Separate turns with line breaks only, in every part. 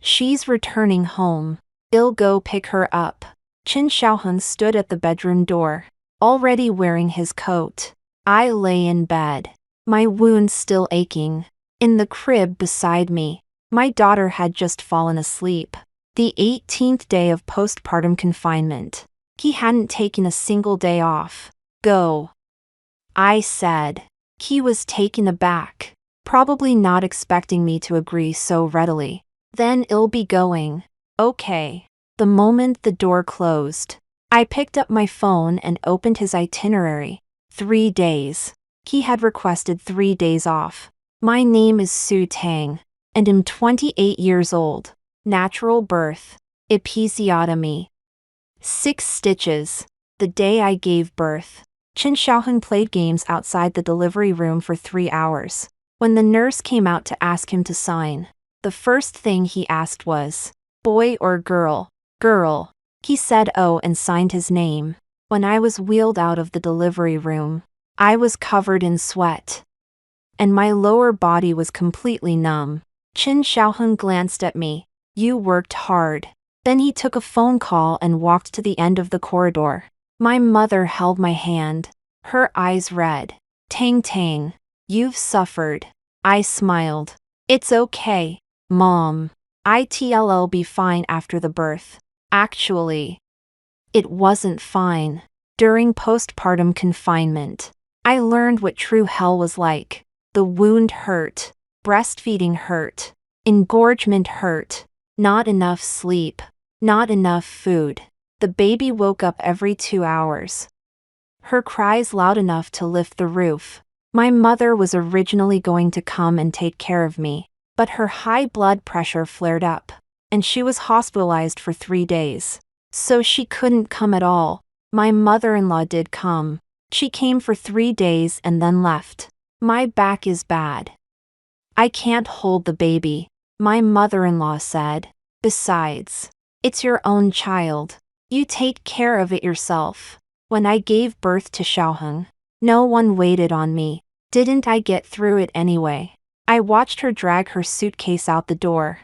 She's returning home. I'll go pick her up. Qin Xiaoheng stood at the bedroom door, already wearing his coat. I lay in bed, my wound still aching. In the crib beside me, my daughter had just fallen asleep. The 18th day of postpartum confinement. He hadn't taken a single day off. Go, I said. He was taken aback, probably not expecting me to agree so readily. Then I'll be going. Okay. The moment the door closed, I picked up my phone and opened his itinerary. 3 days. He had requested 3 days off. My name is Su Tang, and I'm 28 years old. Natural birth. Episiotomy. 6 stitches. The day I gave birth. Qin Xiaoheng played games outside the delivery room for 3 hours. When the nurse came out to ask him to sign, the first thing he asked was, boy or girl? Girl. He said oh and signed his name. When I was wheeled out of the delivery room, I was covered in sweat, and my lower body was completely numb. Qin Xiaoheng glanced at me. You worked hard. Then he took a phone call and walked to the end of the corridor. My mother held my hand, her eyes red. Tang Tang, you've suffered. I smiled. It's okay, Mom. It'll be fine after the birth. Actually, it wasn't fine. During postpartum confinement, I learned what true hell was like. The wound hurt, breastfeeding hurt, engorgement hurt, not enough sleep, not enough food. The baby woke up every 2 hours. Her cries loud enough to lift the roof. My mother was originally going to come and take care of me, but her high blood pressure flared up, and she was hospitalized for 3 days. So she couldn't come at all. My mother-in-law did come. She came for 3 days and then left. My back is bad. I can't hold the baby, my mother-in-law said. Besides, it's your own child. You take care of it yourself. When I gave birth to Xiaoheng, no one waited on me. Didn't I get through it anyway? I watched her drag her suitcase out the door.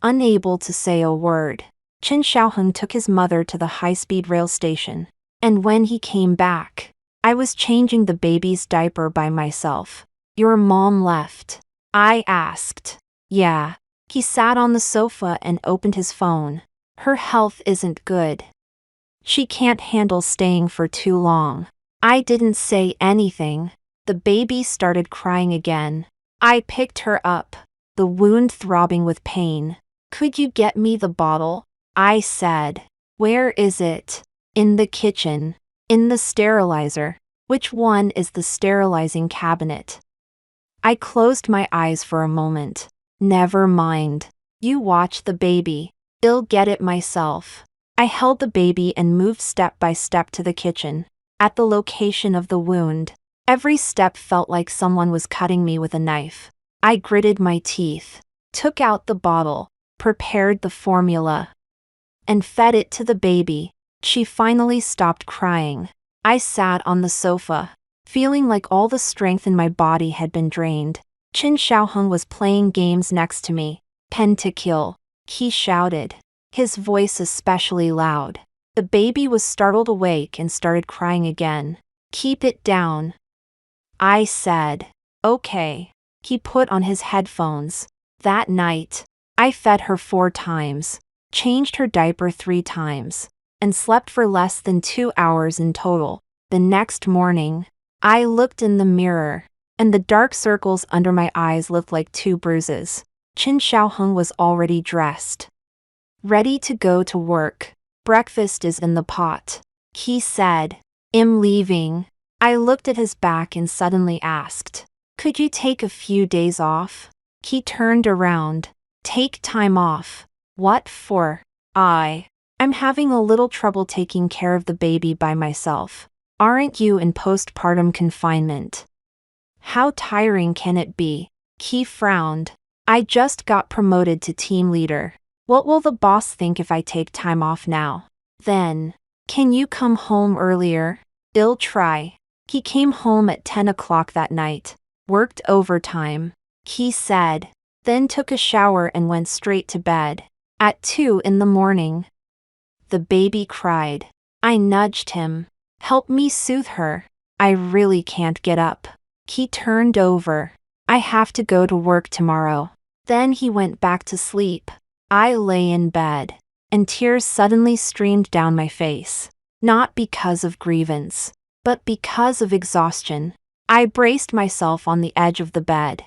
Unable to say a word, Qin Xiaoheng took his mother to the high-speed rail station. And when he came back, I was changing the baby's diaper by myself. Your mom left? I asked. Yeah. He sat on the sofa and opened his phone. Her health isn't good. She can't handle staying for too long. I didn't say anything. The baby started crying again. I picked her up, the wound throbbing with pain. Could you get me the bottle? I said. Where is it? In the kitchen. In the sterilizer. Which one is the sterilizing cabinet? I closed my eyes for a moment. Never mind. You watch the baby. I'll get it myself. I held the baby and moved step by step to the kitchen. At the location of the wound, every step felt like someone was cutting me with a knife. I gritted my teeth, took out the bottle, prepared the formula, and fed it to the baby. She finally stopped crying. I sat on the sofa, feeling like all the strength in my body had been drained. Qin Xiaoheng was playing games next to me. Pentakill, he shouted, his voice especially loud. The baby was startled awake and started crying again. Keep it down, I said. Okay. He put on his headphones. That night, I fed her 4 times, changed her diaper 3 times, and slept for less than 2 hours in total. The next morning, I looked in the mirror, and the dark circles under my eyes looked like 2 bruises. Qin Xiaoheng was already dressed, ready to go to work. Breakfast is in the pot, he said. I'm leaving. I looked at his back and suddenly asked, could you take a few days off? He turned around. Take time off? What for? I'm having a little trouble taking care of the baby by myself. Aren't you in postpartum confinement? How tiring can it be? He frowned. I just got promoted to team leader. What will the boss think if I take time off now? Then, can you come home earlier? I'll try. He came home at 10 o'clock that night. Worked overtime. He said, then took a shower and went straight to bed. At 2 in the morning, the baby cried. I nudged him. Help me soothe her. I really can't get up. He turned over. I have to go to work tomorrow. Then he went back to sleep. I lay in bed, and tears suddenly streamed down my face. Not because of grievance, but because of exhaustion. I braced myself on the edge of the bed,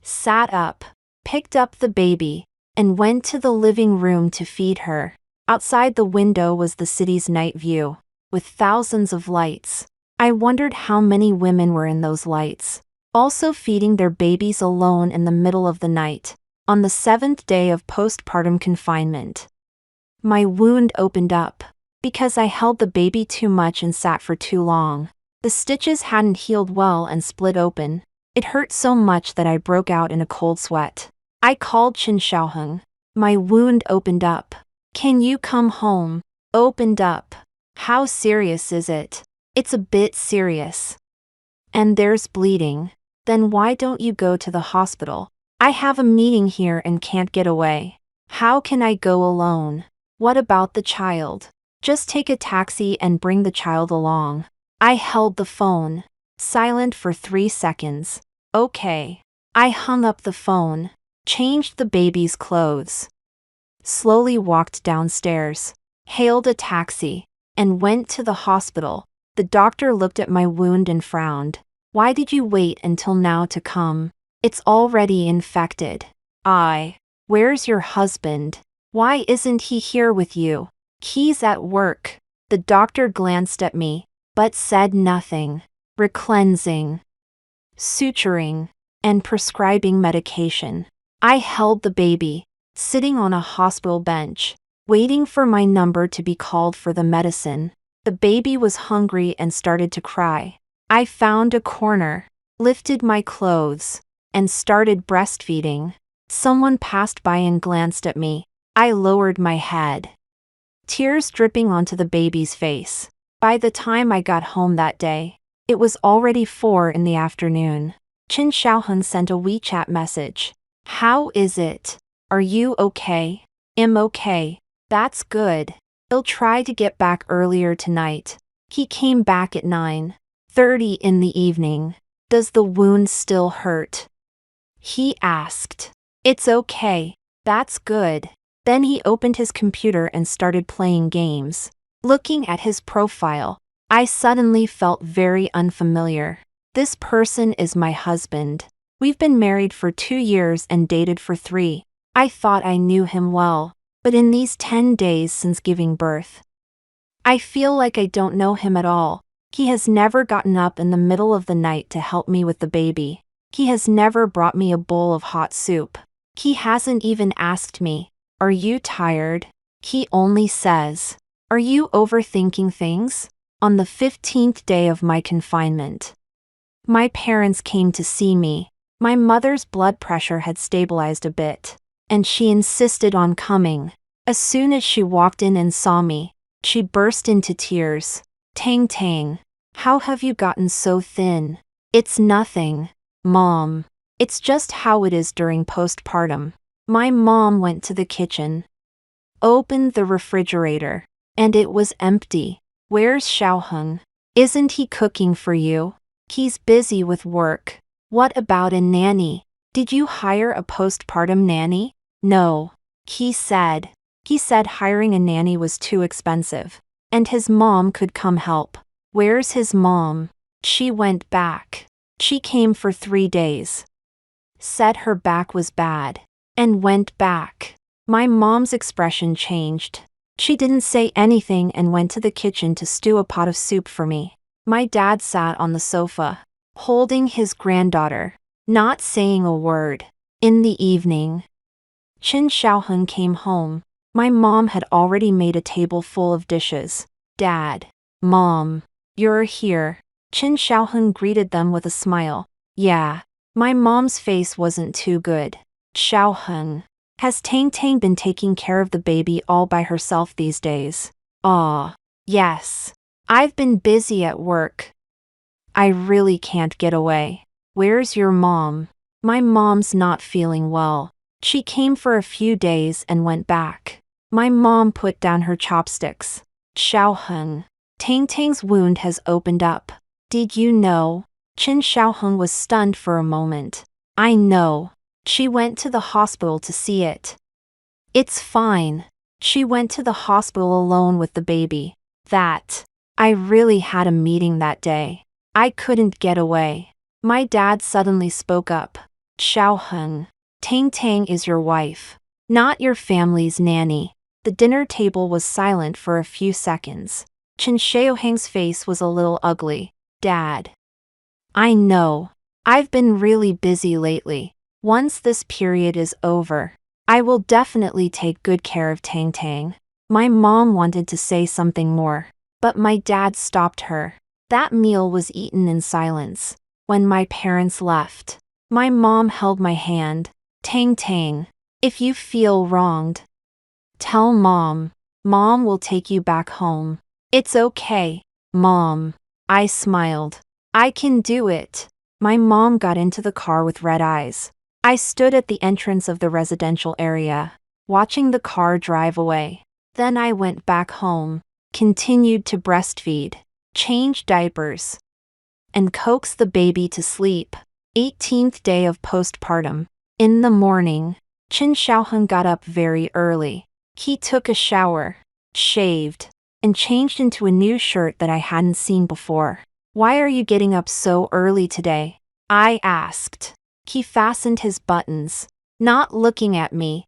sat up, picked up the baby, and went to the living room to feed her. Outside the window was the city's night view, with thousands of lights. I wondered how many women were in those lights, also feeding their babies alone in the middle of the night, on the 7th day of postpartum confinement. My wound opened up, because I held the baby too much and sat for too long. The stitches hadn't healed well and split open. It hurt so much that I broke out in a cold sweat. I called Qin Xiaoheng. My wound opened up. Can you come home? Opened up. How serious is it? It's a bit serious. And there's bleeding. Then why don't you go to the hospital? I have a meeting here and can't get away. How can I go alone? What about the child? Just take a taxi and bring the child along. I held the phone, silent for 3 seconds. Okay. I hung up the phone, changed the baby's clothes, slowly walked downstairs, hailed a taxi, and went to the hospital. The doctor looked at my wound and frowned. Why did you wait until now to come? It's already infected. Where's your husband? Why isn't he here with you? He's at work. The doctor glanced at me, but said nothing. Recleansing, suturing, and prescribing medication. I held the baby, sitting on a hospital bench, waiting for my number to be called for the medicine. The baby was hungry and started to cry. I found a corner, lifted my clothes, and started breastfeeding. Someone passed by and glanced at me. I lowered my head, tears dripping onto the baby's face. By the time I got home that day, it was already 4 in the afternoon. Qin Xiaoheng sent a WeChat message. How is it? Are you okay? I'm okay. That's good. He'll try to get back earlier tonight. He came back at 9:30 in the evening. Does the wound still hurt? He asked. It's okay. That's good. Then he opened his computer and started playing games. Looking at his profile, I suddenly felt very unfamiliar. This person is my husband. We've been married for 2 years and dated for 3. I thought I knew him well, but in these 10 days since giving birth, I feel like I don't know him at all. He has never gotten up in the middle of the night to help me with the baby. He has never brought me a bowl of hot soup. He hasn't even asked me, "Are you tired?" He only says, "Are you overthinking things?" On the 15th day of my confinement, my parents came to see me. My mother's blood pressure had stabilized a bit, and she insisted on coming. As soon as she walked in and saw me, she burst into tears. Tang Tang, how have you gotten so thin? It's nothing, Mom. It's just how it is during postpartum. My mom went to the kitchen, opened the refrigerator, and it was empty. Where's Xiaoheng? Isn't he cooking for you? He's busy with work. What about a nanny? Did you hire a postpartum nanny? No. He said hiring a nanny was too expensive, and his mom could come help. Where's his mom? She went back. She came for 3 days. Said her back was bad, and went back. My mom's expression changed. She didn't say anything and went to the kitchen to stew a pot of soup for me. My dad sat on the sofa, holding his granddaughter, not saying a word. In the evening, Qin Xiaoheng came home. My mom had already made a table full of dishes. Dad, Mom, you're here. Qin Xiaoheng greeted them with a smile. Yeah. My mom's face wasn't too good. Xiaoheng, has Tang Tang been taking care of the baby all by herself these days? Yes. I've been busy at work. I really can't get away. Where's your mom? My mom's not feeling well. She came for a few days and went back. My mom put down her chopsticks. Xiaoheng. Tang Tang's wound has opened up. Did you know? Qin Xiaoheng was stunned for a moment. I know. She went to the hospital to see it. It's fine. She went to the hospital alone with the baby. I really had a meeting that day. I couldn't get away. My dad suddenly spoke up. Xiaoheng. Tang Tang is your wife, not your family's nanny. The dinner table was silent for a few seconds. Qin Xiaoheng's face was a little ugly. Dad. I know. I've been really busy lately. Once this period is over, I will definitely take good care of Tang Tang. My mom wanted to say something more, but my dad stopped her. That meal was eaten in silence. When my parents left, my mom held my hand. Tang Tang, if you feel wronged, tell Mom. Mom will take you back home. It's okay, Mom. I smiled. I can do it. My mom got into the car with red eyes. I stood at the entrance of the residential area, watching the car drive away. Then I went back home, continued to breastfeed, change diapers, and coax the baby to sleep. 18th day of postpartum. In the morning, Qin Xiaoheng got up very early. He took a shower, shaved, and changed into a new shirt that I hadn't seen before. Why are you getting up so early today? I asked. He fastened his buttons, not looking at me.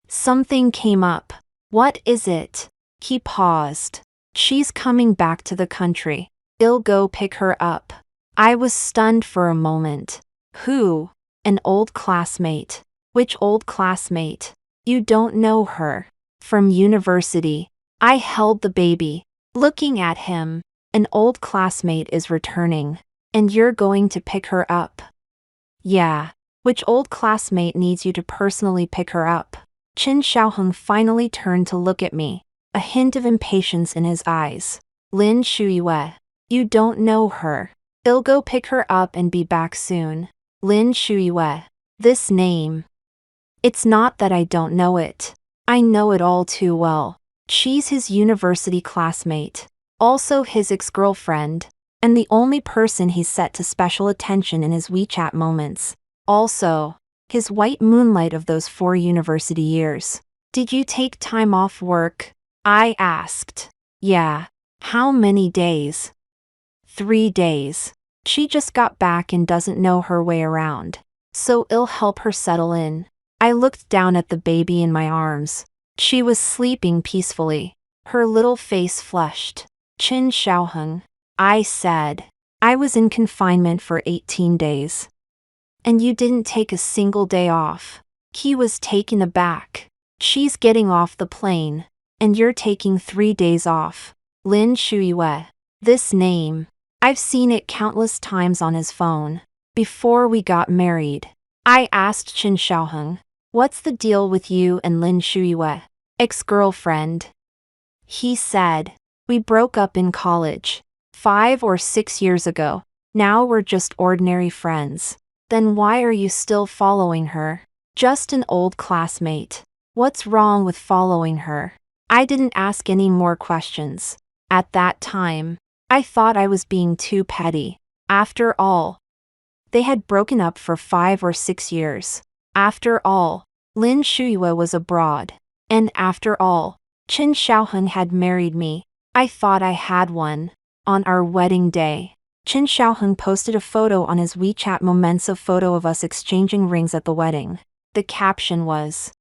Something came up. What is it? He paused. She's coming back to the country. I'll go pick her up. I was stunned for a moment. Who? An old classmate. Which old classmate? You don't know her. From university. I held the baby, looking at him. An old classmate is returning, and you're going to pick her up. Yeah. Which old classmate needs you to personally pick her up? Qin Xiaoheng finally turned to look at me, a hint of impatience in his eyes. Lin Shuiyue. You don't know her. I'll go pick her up and be back soon. Lin Shuiyue. This name. It's not that I don't know it. I know it all too well. She's his university classmate, also his ex-girlfriend, and the only person he's set to special attention in his WeChat moments. Also, his white moonlight of those 4 university years. Did you take time off work? I asked. Yeah. How many days? 3 days. She just got back and doesn't know her way around, so I'll help her settle in. I looked down at the baby in my arms. She was sleeping peacefully. Her little face flushed. Qin Xiaoheng. I said. I was in confinement for 18 days. And you didn't take a single day off. He was taken aback. She's getting off the plane, and you're taking 3 days off. Lin Shuiyue. This name. I've seen it countless times on his phone. Before we got married, I asked Qin Xiaoheng, what's the deal with you and Lin Shuiyue? Ex-girlfriend. He said, we broke up in college, 5 or 6 years ago. Now we're just ordinary friends. Then why are you still following her? Just an old classmate. What's wrong with following her? I didn't ask any more questions. At that time, I thought I was being too petty. After all, they had broken up for 5 or 6 years. After all, Lin Shuiyue was abroad. And after all, Qin Xiaoheng had married me. I thought I had one. On our wedding day, Qin Xiaoheng posted a photo on his WeChat Moments, a photo of us exchanging rings at the wedding. The caption was,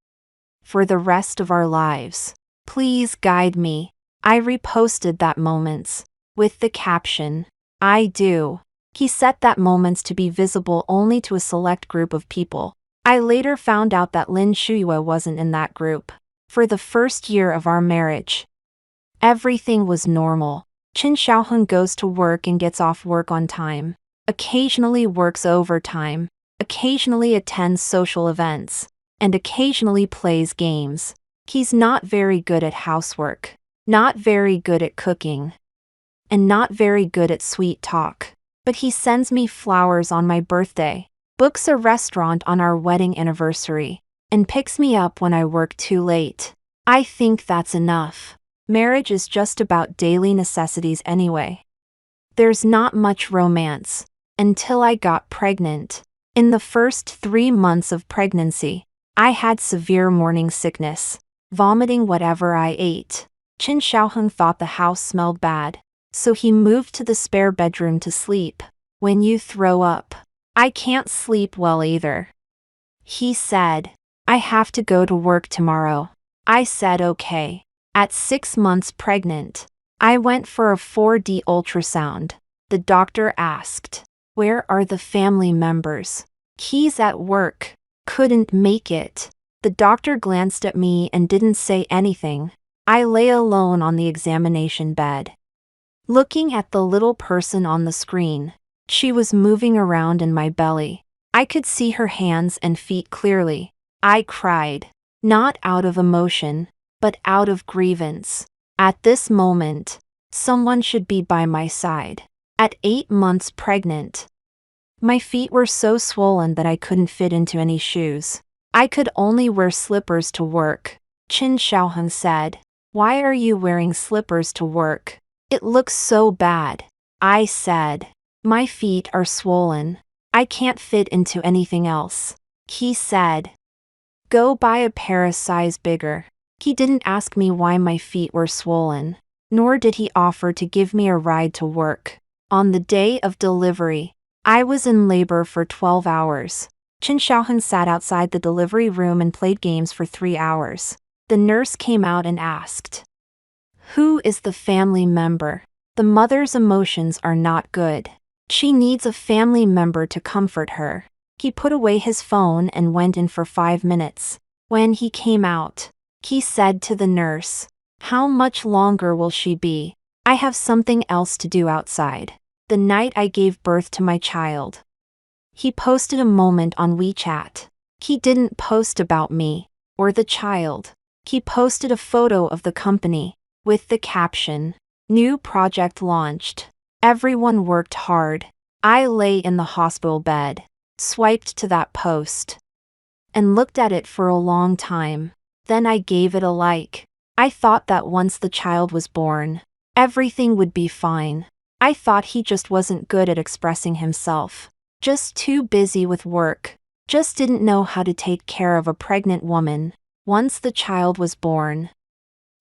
for the rest of our lives, please guide me. I reposted that Moments with the caption, I do. He set that Moments to be visible only to a select group of people. I later found out that Lin Shuiyue wasn't in that group. For the first year of our marriage, everything was normal. Qin Xiaoheng goes to work and gets off work on time, occasionally works overtime, occasionally attends social events, and occasionally plays games. He's not very good at housework, not very good at cooking, and not very good at sweet talk. But he sends me flowers on my birthday. books a restaurant on our wedding anniversary, and picks me up when I work too late. I think that's enough. Marriage is just about daily necessities anyway. There's not much romance. Until I got pregnant. In the first 3 months of pregnancy, I had severe morning sickness, vomiting whatever I ate. Qin Xiaoheng thought the house smelled bad, so he moved to the spare bedroom to sleep. When you throw up, I can't sleep well either. He said, I have to go to work tomorrow. I said okay. At 6 months pregnant, I went for a 4D ultrasound. The doctor asked, where are the family members? He's at work. Couldn't make it. The doctor glanced at me and didn't say anything. I lay alone on the examination bed, looking at the little person on the screen. She was moving around in my belly. I could see her hands and feet clearly. I cried, not out of emotion, but out of grievance. At this moment, someone should be by my side. At 8 months pregnant, my feet were so swollen that I couldn't fit into any shoes. I could only wear slippers to work. Qin Xiaoheng said, why are you wearing slippers to work? It looks so bad. I said, my feet are swollen. I can't fit into anything else. He said, go buy a pair a size bigger. He didn't ask me why my feet were swollen, nor did he offer to give me a ride to work. On the day of delivery, I was in labor for 12 hours. Qin Xiaoheng sat outside the delivery room and played games for 3 hours. The nurse came out and asked, who is the family member? The mother's emotions are not good. She needs a family member to comfort her. He put away his phone and went in for 5 minutes. When he came out, he said to the nurse, how much longer will she be? I have something else to do outside. The night I gave birth to my child. He posted a moment on WeChat. He didn't post about me, or the child. He posted a photo of the company, with the caption, new project launched. Everyone worked hard. I lay in the hospital bed, swiped to that post, and looked at it for a long time. Then I gave it a like. I thought that once the child was born, everything would be fine. I thought he just wasn't good at expressing himself. Just too busy with work. Just didn't know how to take care of a pregnant woman. Once the child was born,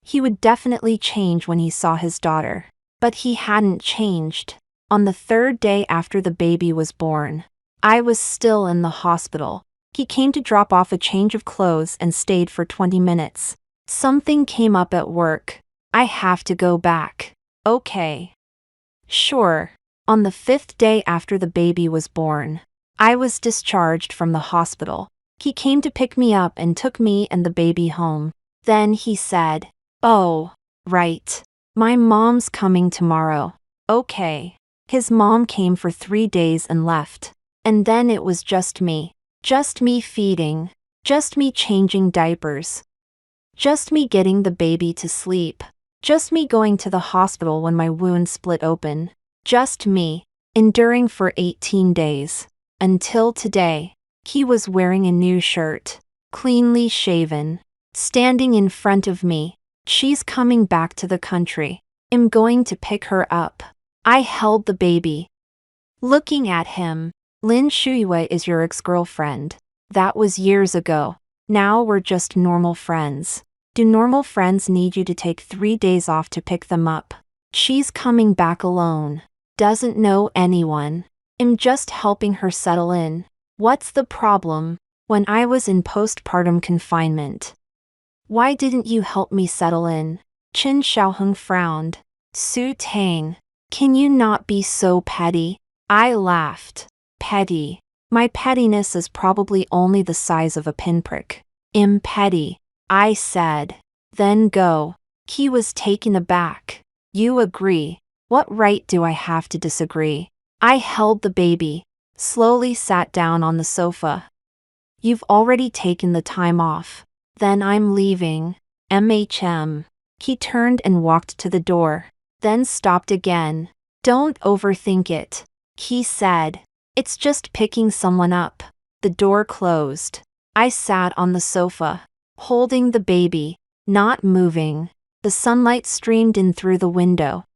he would definitely change when he saw his daughter. But he hadn't changed. On the 3rd day after the baby was born, I was still in the hospital. He came to drop off a change of clothes and stayed for 20 minutes. Something came up at work. I have to go back. Okay. Sure. On the 5th day after the baby was born, I was discharged from the hospital. He came to pick me up and took me and the baby home. Then he said, oh, right. My mom's coming tomorrow. Okay. His mom came for 3 days and left. And then it was just me. Just me feeding. Just me changing diapers. Just me getting the baby to sleep. Just me going to the hospital when my wound split open. Just me, enduring for 18 days. Until today. He was wearing a new shirt, cleanly shaven, standing in front of me. She's coming back to the country. I'm going to pick her up. I held the baby, looking at him. Lin Shuiwei is your ex-girlfriend. That was years ago. Now we're just normal friends. Do normal friends need you to take 3 days off to pick them up? She's coming back alone. Doesn't know anyone. I'm just helping her settle in. What's the problem? When I was in postpartum confinement, why didn't you help me settle in? Qin Xiaoheng frowned. Su Tang, can you not be so petty? I laughed. Petty. My pettiness is probably only the size of a pinprick. I'm petty, I said. Then go. He was taken aback. You agree? What right do I have to disagree? I held the baby, slowly sat down on the sofa. You've already taken the time off. Then I'm leaving. MHM. He turned and walked to the door, then stopped again. Don't overthink it, he said. It's just picking someone up. The door closed. I sat on the sofa, holding the baby, not moving. The sunlight streamed in through the window,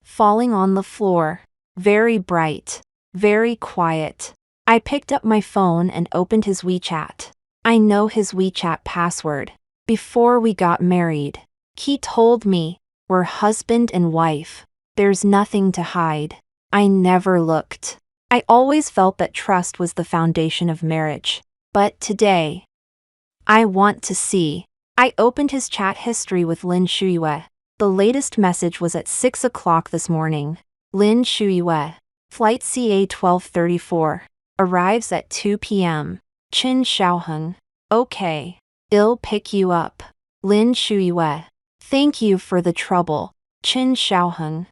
falling on the floor. Very bright, very quiet. I picked up my phone and opened his WeChat. I know his WeChat password. Before we got married, he told me, we're husband and wife. There's nothing to hide. I never looked. I always felt that trust was the foundation of marriage. But today, I want to see. I opened his chat history with Lin Shuyue. The latest message was at 6 o'clock this morning. Lin Shuyue. Flight CA 1234. Arrives at 2 p.m. Qin Xiaoheng. Okay. I'll pick you up. Lin Shuyue. Thank you for the trouble. Qin Xiaoheng.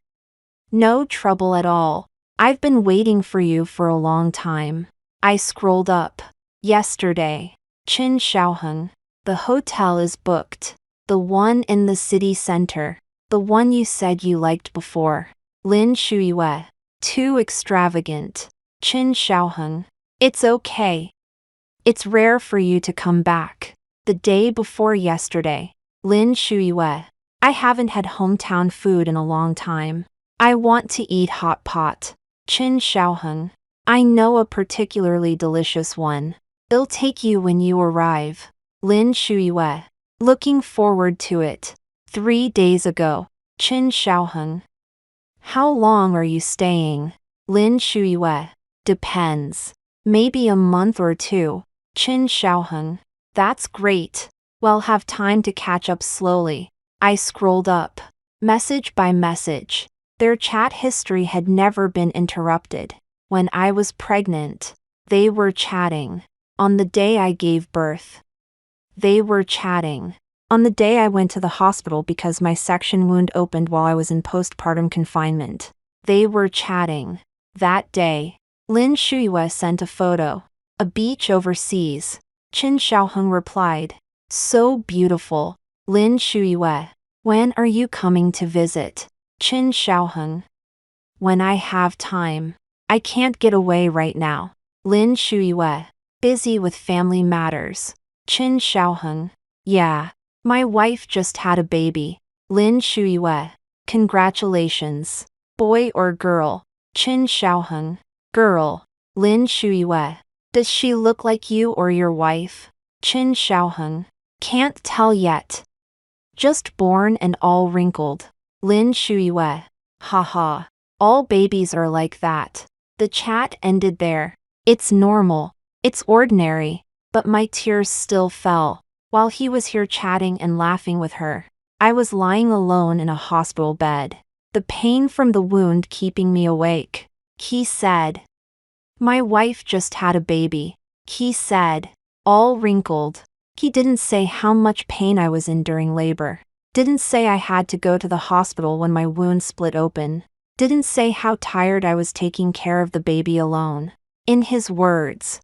No trouble at all. I've been waiting for you for a long time. I scrolled up. Yesterday. Qin Xiaoheng. The hotel is booked. The one in the city center. The one you said you liked before. Lin Shuyue. Too extravagant. Qin Xiaoheng. It's okay. It's rare for you to come back. The day before yesterday. Lin Shuyue. I haven't had hometown food in a long time. I want to eat hot pot. Qin Xiaoheng. I know a particularly delicious one. I'll take you when you arrive. Lin Shuyue. Looking forward to it. 3 days ago. Qin Xiaoheng. How long are you staying? Lin Shuyue. Depends. Maybe a month or 2. Qin Xiaoheng. That's great. We'll have time to catch up slowly. I scrolled up. Message by message. Their chat history had never been interrupted. When I was pregnant, they were chatting. On the day I gave birth, they were chatting. On the day I went to the hospital because my section wound opened while I was in postpartum confinement, they were chatting. That day, Lin Shuyue sent a photo. A beach overseas. Qin Xiaoheng replied. So beautiful. Lin Shuyue. When are you coming to visit? Qin Xiaoheng. When I have time. I can't get away right now. Lin Shuyue. Busy with family matters. Qin Xiaoheng. Yeah. My wife just had a baby. Lin Shuyue. Congratulations. Boy or girl? Qin Xiaoheng. Girl. Lin Shuyue. Does she look like you or your wife? Qin Xiaoheng. Can't tell yet. Just born and all wrinkled. Lin Shuyue. Haha. All babies are like that. The chat ended there. It's normal. It's ordinary. But my tears still fell. While he was here chatting and laughing with her, I was lying alone in a hospital bed. The pain from the wound keeping me awake. He said. My wife just had a baby. He said. All wrinkled. He didn't say how much pain I was in during labor. Didn't say I had to go to the hospital when my wound split open. Didn't say how tired I was taking care of the baby alone. In his words,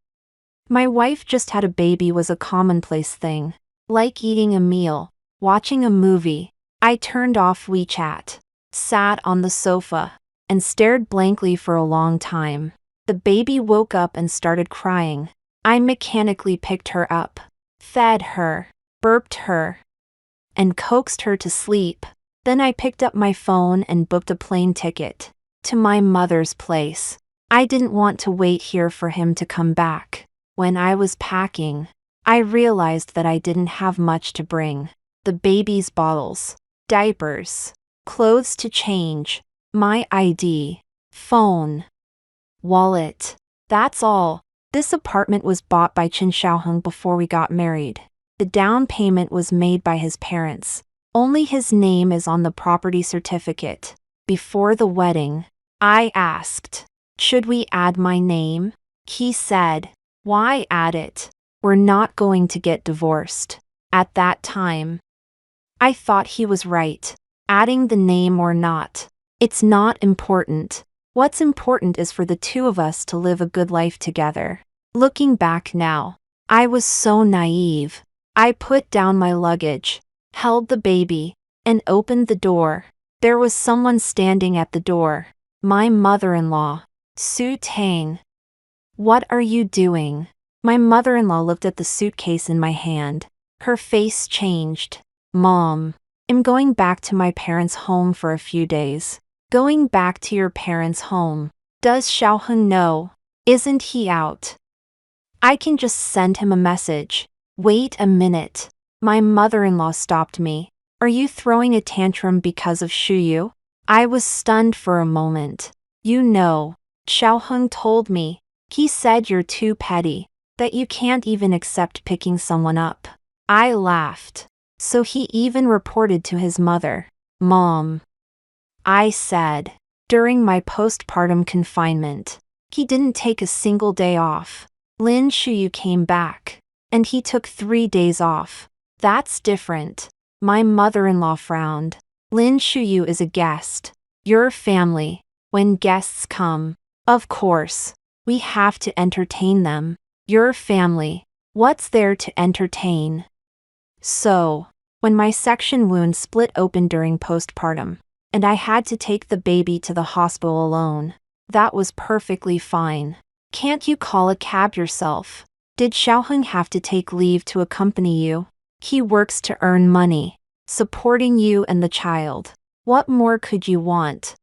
my wife just had a baby was a commonplace thing. Like eating a meal, watching a movie. I turned off WeChat, sat on the sofa, and stared blankly for a long time. The baby woke up and started crying. I mechanically picked her up, fed her, burped her, and coaxed her to sleep. Then I picked up my phone and booked a plane ticket to my mother's place. I didn't want to wait here for him to come back. When I was packing, I realized that I didn't have much to bring. The baby's bottles, diapers, clothes to change, my ID, phone, wallet. That's all. This apartment was bought by Qin Xiaoheng before we got married. The down payment was made by his parents. Only his name is on the property certificate. Before the wedding, I asked, should we add my name? He said, why add it? We're not going to get divorced. At that time, I thought he was right. Adding the name or not, it's not important. What's important is for the two of us to live a good life together. Looking back now, I was so naive. I put down my luggage, held the baby, and opened the door. There was someone standing at the door. My mother-in-law, Su Tang. What are you doing? My mother-in-law looked at the suitcase in my hand. Her face changed. Mom, I'm going back to my parents' home for a few days. Going back to your parents' home. Does Xiaoheng know? Isn't he out? I can just send him a message. Wait a minute. My mother-in-law stopped me. Are you throwing a tantrum because of Shuyu? I was stunned for a moment. You know, Xiaoheng told me. He said you're too petty, that you can't even accept picking someone up. I laughed. So he even reported to his mother. Mom. I said. During my postpartum confinement, he didn't take a single day off. Lin Shuyu came back, and he took 3 days off. That's different. My mother-in-law frowned. Lin Shuyu is a guest. Your family. When guests come, of course, we have to entertain them. Your family. What's there to entertain? So, when my section wound split open during postpartum, and I had to take the baby to the hospital alone, that was perfectly fine. Can't you call a cab yourself? Did Xiaoheng have to take leave to accompany you? He works to earn money, supporting you and the child. What more could you want?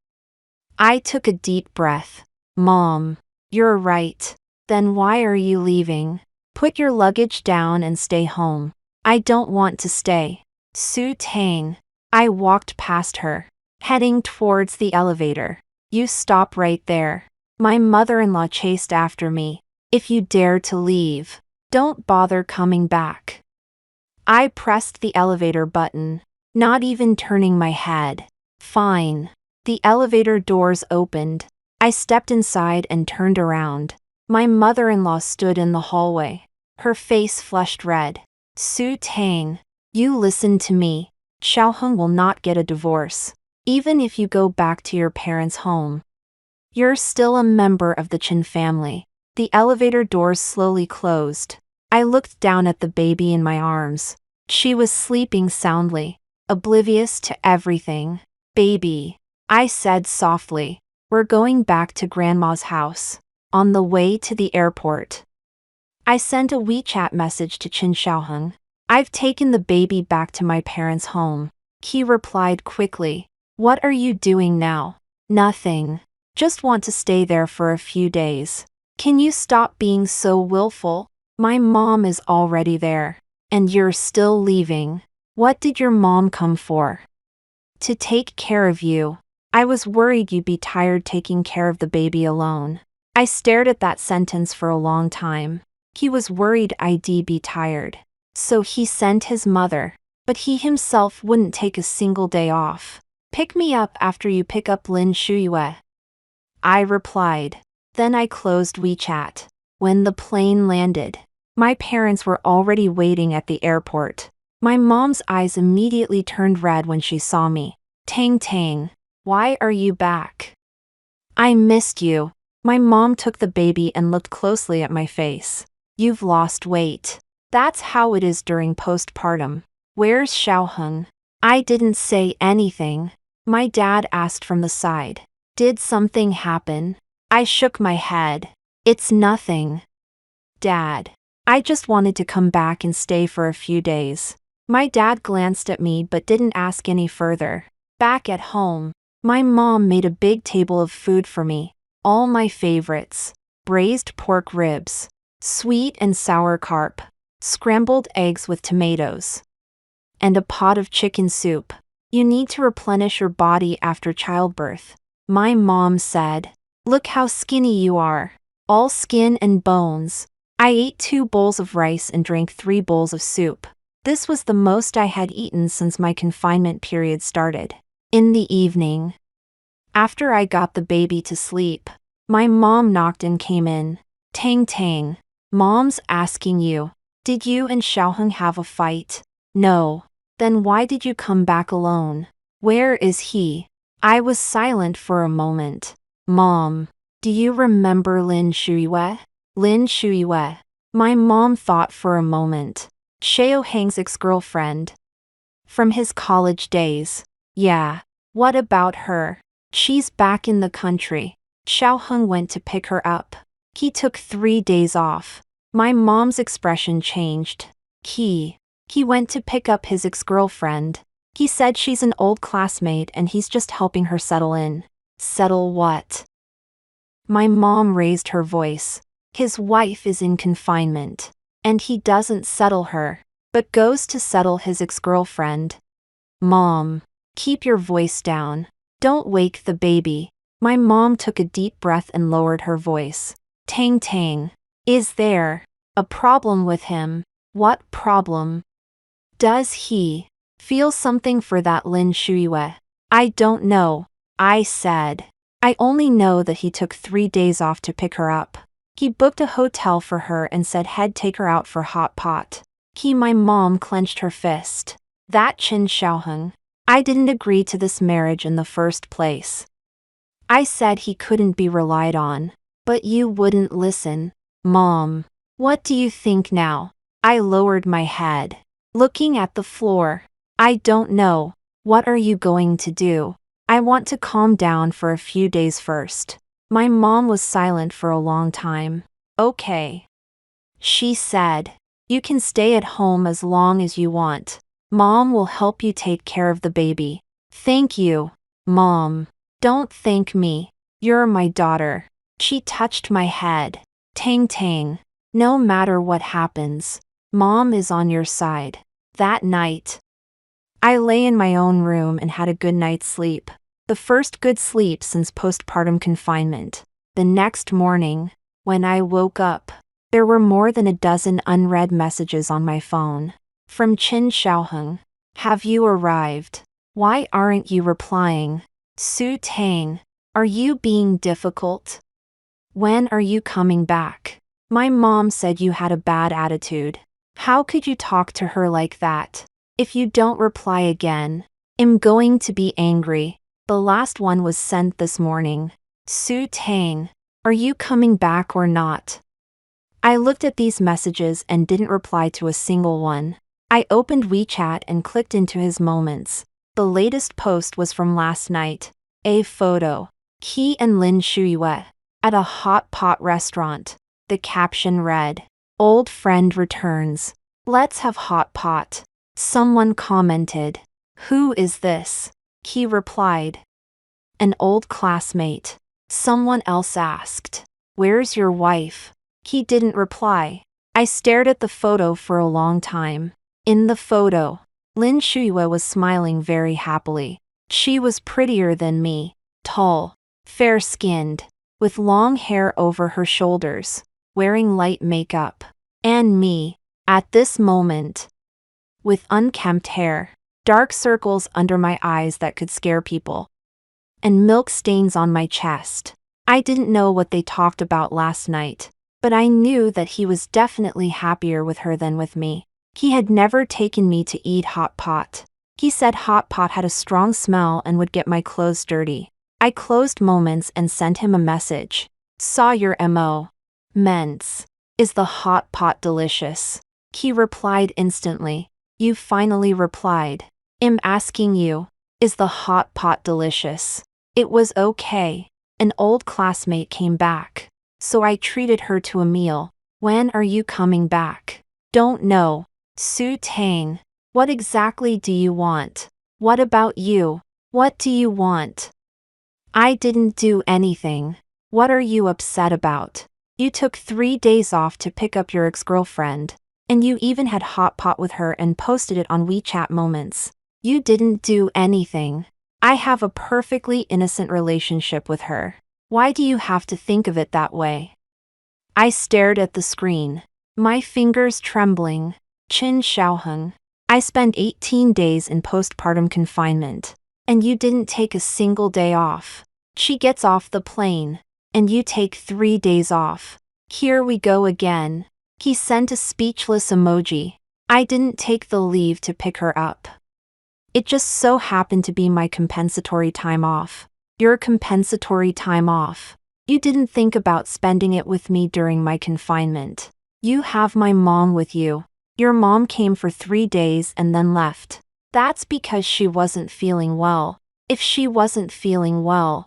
I took a deep breath. Mom, you're right. Then why are you leaving? Put your luggage down and stay home. I don't want to stay. Su Tang. I walked past her, heading towards the elevator. You stop right there. My mother-in-law chased after me. If you dare to leave, don't bother coming back. I pressed the elevator button, not even turning my head. Fine. The elevator doors opened. I stepped inside and turned around. My mother-in-law stood in the hallway. Her face flushed red. Su Tang, you listen to me. Xiaoheng will not get a divorce, even if you go back to your parents' home. You're still a member of the Chen family. The elevator doors slowly closed. I looked down at the baby in my arms. She was sleeping soundly, oblivious to everything. Baby, I said softly, we're going back to Grandma's house. On the way to the airport, I sent a WeChat message to Qin Xiaoheng. I've taken the baby back to my parents' home. He replied quickly. What are you doing now? Nothing. Just want to stay there for a few days. Can you stop being so willful? My mom is already there. And you're still leaving. What did your mom come for? To take care of you. I was worried you'd be tired taking care of the baby alone. I stared at that sentence for a long time. He was worried I'd be tired. So he sent his mother. But he himself wouldn't take a single day off. Pick me up after you pick up Lin Shuyue. I replied. Then I closed WeChat. When the plane landed, my parents were already waiting at the airport. My mom's eyes immediately turned red when she saw me. Tang Tang, why are you back? I missed you. My mom took the baby and looked closely at my face. You've lost weight. That's how it is during postpartum. Where's Xiaoheng? I didn't say anything. My dad asked from the side. Did something happen? I shook my head. It's nothing. Dad, I just wanted to come back and stay for a few days. My dad glanced at me but didn't ask any further. Back at home, my mom made a big table of food for me. All my favorites. Braised pork ribs, sweet and sour carp, scrambled eggs with tomatoes, and a pot of chicken soup. You need to replenish your body after childbirth. My mom said. Look how skinny you are. All skin and bones. I ate 2 bowls of rice and drank 3 bowls of soup. This was the most I had eaten since my confinement period started. In the evening, after I got the baby to sleep, my mom knocked and came in. Tang Tang, Mom's asking you. Did you and Xiaoheng have a fight? No. Then why did you come back alone? Where is he? I was silent for a moment. Mom, do you remember Lin Shuyue? Lin Shuyue. My mom thought for a moment. Xiaoheng's ex-girlfriend. From his college days. Yeah. What about her? She's back in the country. Xiaoheng went to pick her up. He took 3 days off. My mom's expression changed. He went to pick up his ex-girlfriend. He said she's an old classmate and he's just helping her settle in. Settle what? My mom raised her voice. His wife is in confinement. And he doesn't settle her, but goes to settle his ex-girlfriend. Mom, keep your voice down. Don't wake the baby. My mom took a deep breath and lowered her voice. Tang Tang. Is there a problem with him? What problem? Does he feel something for that Lin Shuiyue? I don't know, I said. I only know that he took 3 days off to pick her up. He booked a hotel for her and said he'd take her out for hot pot. My mom clenched her fist. That Qin Xiaoheng. I didn't agree to this marriage in the first place. I said he couldn't be relied on. But you wouldn't listen. Mom, what do you think now? I lowered my head, looking at the floor. I don't know. What are you going to do? I want to calm down for a few days first. My mom was silent for a long time. Okay. She said, you can stay at home as long as you want. Mom will help you take care of the baby. Thank you, Mom. Don't thank me. You're my daughter. She touched my head. Tang Tang. No matter what happens, Mom is on your side. That night, I lay in my own room and had a good night's sleep. The first good sleep since postpartum confinement. The next morning, when I woke up, there were more than a dozen unread messages on my phone. From Qin Xiaoheng. Have you arrived? Why aren't you replying? Su Tang. Are you being difficult? When are you coming back? My mom said you had a bad attitude. How could you talk to her like that? If you don't reply again, I'm going to be angry. The last one was sent this morning. Su Tang. Are you coming back or not? I looked at these messages and didn't reply to a single one. I opened WeChat and clicked into his moments. The latest post was from last night. A photo. He and Lin Shuiyue. At a hot pot restaurant. The caption read, "Old friend returns. Let's have hot pot." Someone commented, "Who is this?" He replied, "An old classmate." Someone else asked, "Where's your wife?" He didn't reply. I stared at the photo for a long time. In the photo, Lin Shuiyue was smiling very happily. She was prettier than me, tall, fair-skinned, with long hair over her shoulders, wearing light makeup. And me, at this moment, with unkempt hair, dark circles under my eyes that could scare people, and milk stains on my chest. I didn't know what they talked about last night, but I knew that he was definitely happier with her than with me. He had never taken me to eat hot pot. He said hot pot had a strong smell and would get my clothes dirty. I closed moments and sent him a message. Saw your MO. Mens. Is the hot pot delicious? He replied instantly. You finally replied. I'm asking you. Is the hot pot delicious? It was okay. An old classmate came back, so I treated her to a meal. When are you coming back? Don't know. Su Tang. What exactly do you want? What about you? What do you want? I didn't do anything. What are you upset about? You took 3 days off to pick up your ex-girlfriend, and you even had hot pot with her and posted it on WeChat Moments. You didn't do anything. I have a perfectly innocent relationship with her. Why do you have to think of it that way? I stared at the screen, my fingers trembling. Qin Xiaoheng. I spent 18 days in postpartum confinement, and you didn't take a single day off. She gets off the plane, and you take 3 days off. Here we go again. He sent a speechless emoji. I didn't take the leave to pick her up. It just so happened to be my compensatory time off. Your compensatory time off. You didn't think about spending it with me during my confinement. You have my mom with you. Your mom came for 3 days and then left. That's because she wasn't feeling well. If she wasn't feeling well,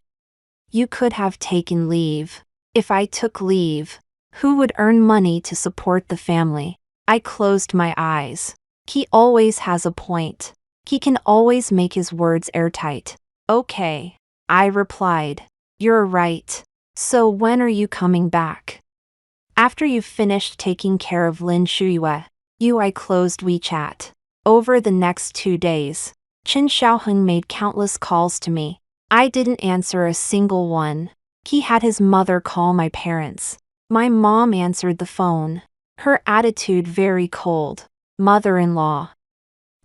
you could have taken leave. If I took leave, Who would earn money to support the family? I closed my eyes. He always has a point. He can always make his words airtight. Okay, I replied. You're right. So when are you coming back? After you've finished taking care of Lin Shuyue. I closed WeChat. Over the next 2 days, Qin Xiaoheng made countless calls to me. I didn't answer a single one. He had his mother call my parents. My mom answered the phone. Her attitude very cold. Mother-in-law.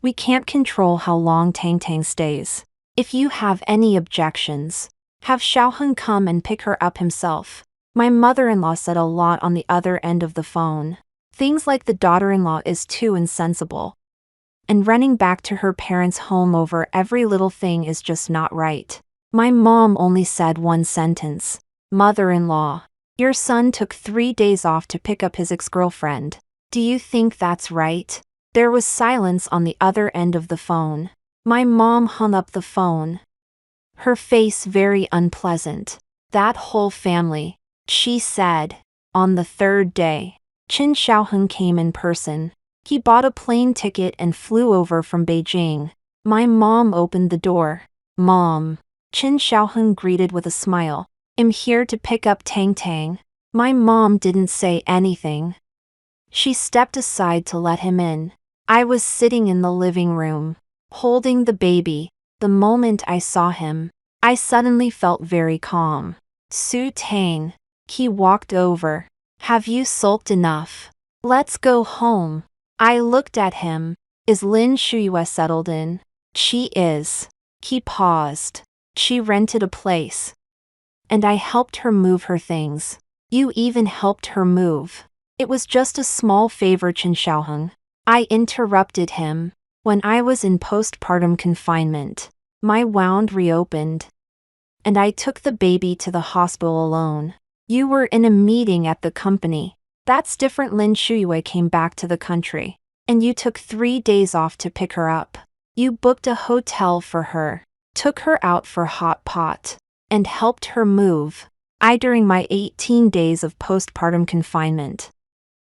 We can't control how long Tang Tang stays. If you have any objections, have Xiaoheng come and pick her up himself. My mother-in-law said a lot on the other end of the phone. Things like the daughter-in-law is too insensible. And running back to her parents' home over every little thing is just not right. My mom only said one sentence. Mother-in-law, your son took 3 days off to pick up his ex-girlfriend. Do you think that's right? There was silence on the other end of the phone. My mom hung up the phone. Her face very unpleasant. That whole family, she said. On the 3rd day, Qin Xiaoheng came in person. He bought a plane ticket and flew over from Beijing. My mom opened the door. Mom. Qin Xiaoheng greeted with a smile. I'm here to pick up Tang Tang. My mom didn't say anything. She stepped aside to let him in. I was sitting in the living room, holding the baby. The moment I saw him, I suddenly felt very calm. Su Tang. He walked over. Have you sulked enough? Let's go home. I looked at him. Is Lin Shuyue settled in? She is. He paused. She rented a place. And I helped her move her things. You even helped her move. It was just a small favor, Qin Xiaoheng. I interrupted him. When I was in postpartum confinement, my wound reopened. And I took the baby to the hospital alone. You were in a meeting at the company. That's different. Lin Shuyue came back to the country. And you took 3 days off to pick her up. You booked a hotel for her, took her out for hot pot, and helped her move. During my 18 days of postpartum confinement.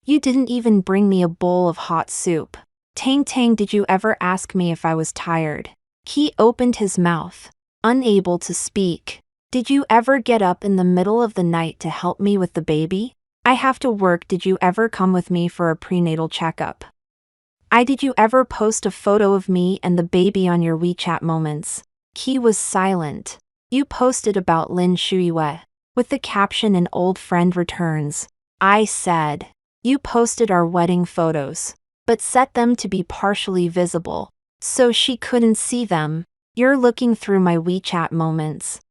You didn't even bring me a bowl of hot soup. Tang Tang, did you ever ask me if I was tired? He opened his mouth, unable to speak. Did you ever get up in the middle of the night to help me with the baby? I have to work. Did you ever come with me for a prenatal checkup? Did you ever post a photo of me and the baby on your WeChat moments? He was silent. You posted about Lin Shuyue, with the caption an old friend returns. I said. You posted our wedding photos, but set them to be partially visible, so she couldn't see them. You're looking through my WeChat moments.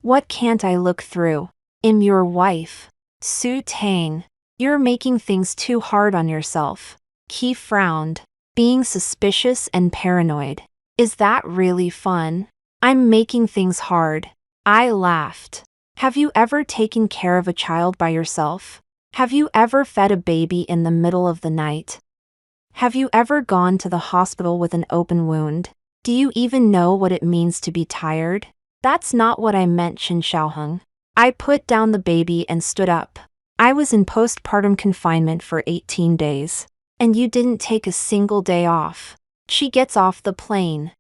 What can't I look through? I'm your wife. Su Tang. You're making things too hard on yourself. He frowned, being suspicious and paranoid. Is that really fun? I'm making things hard. I laughed. Have you ever taken care of a child by yourself? Have you ever fed a baby in the middle of the night? Have you ever gone to the hospital with an open wound? Do you even know what it means to be tired? That's not what I meant, Qin Xiaoheng. I put down the baby and stood up. I was in postpartum confinement for 18 days. And you didn't take a single day off. She gets off the plane.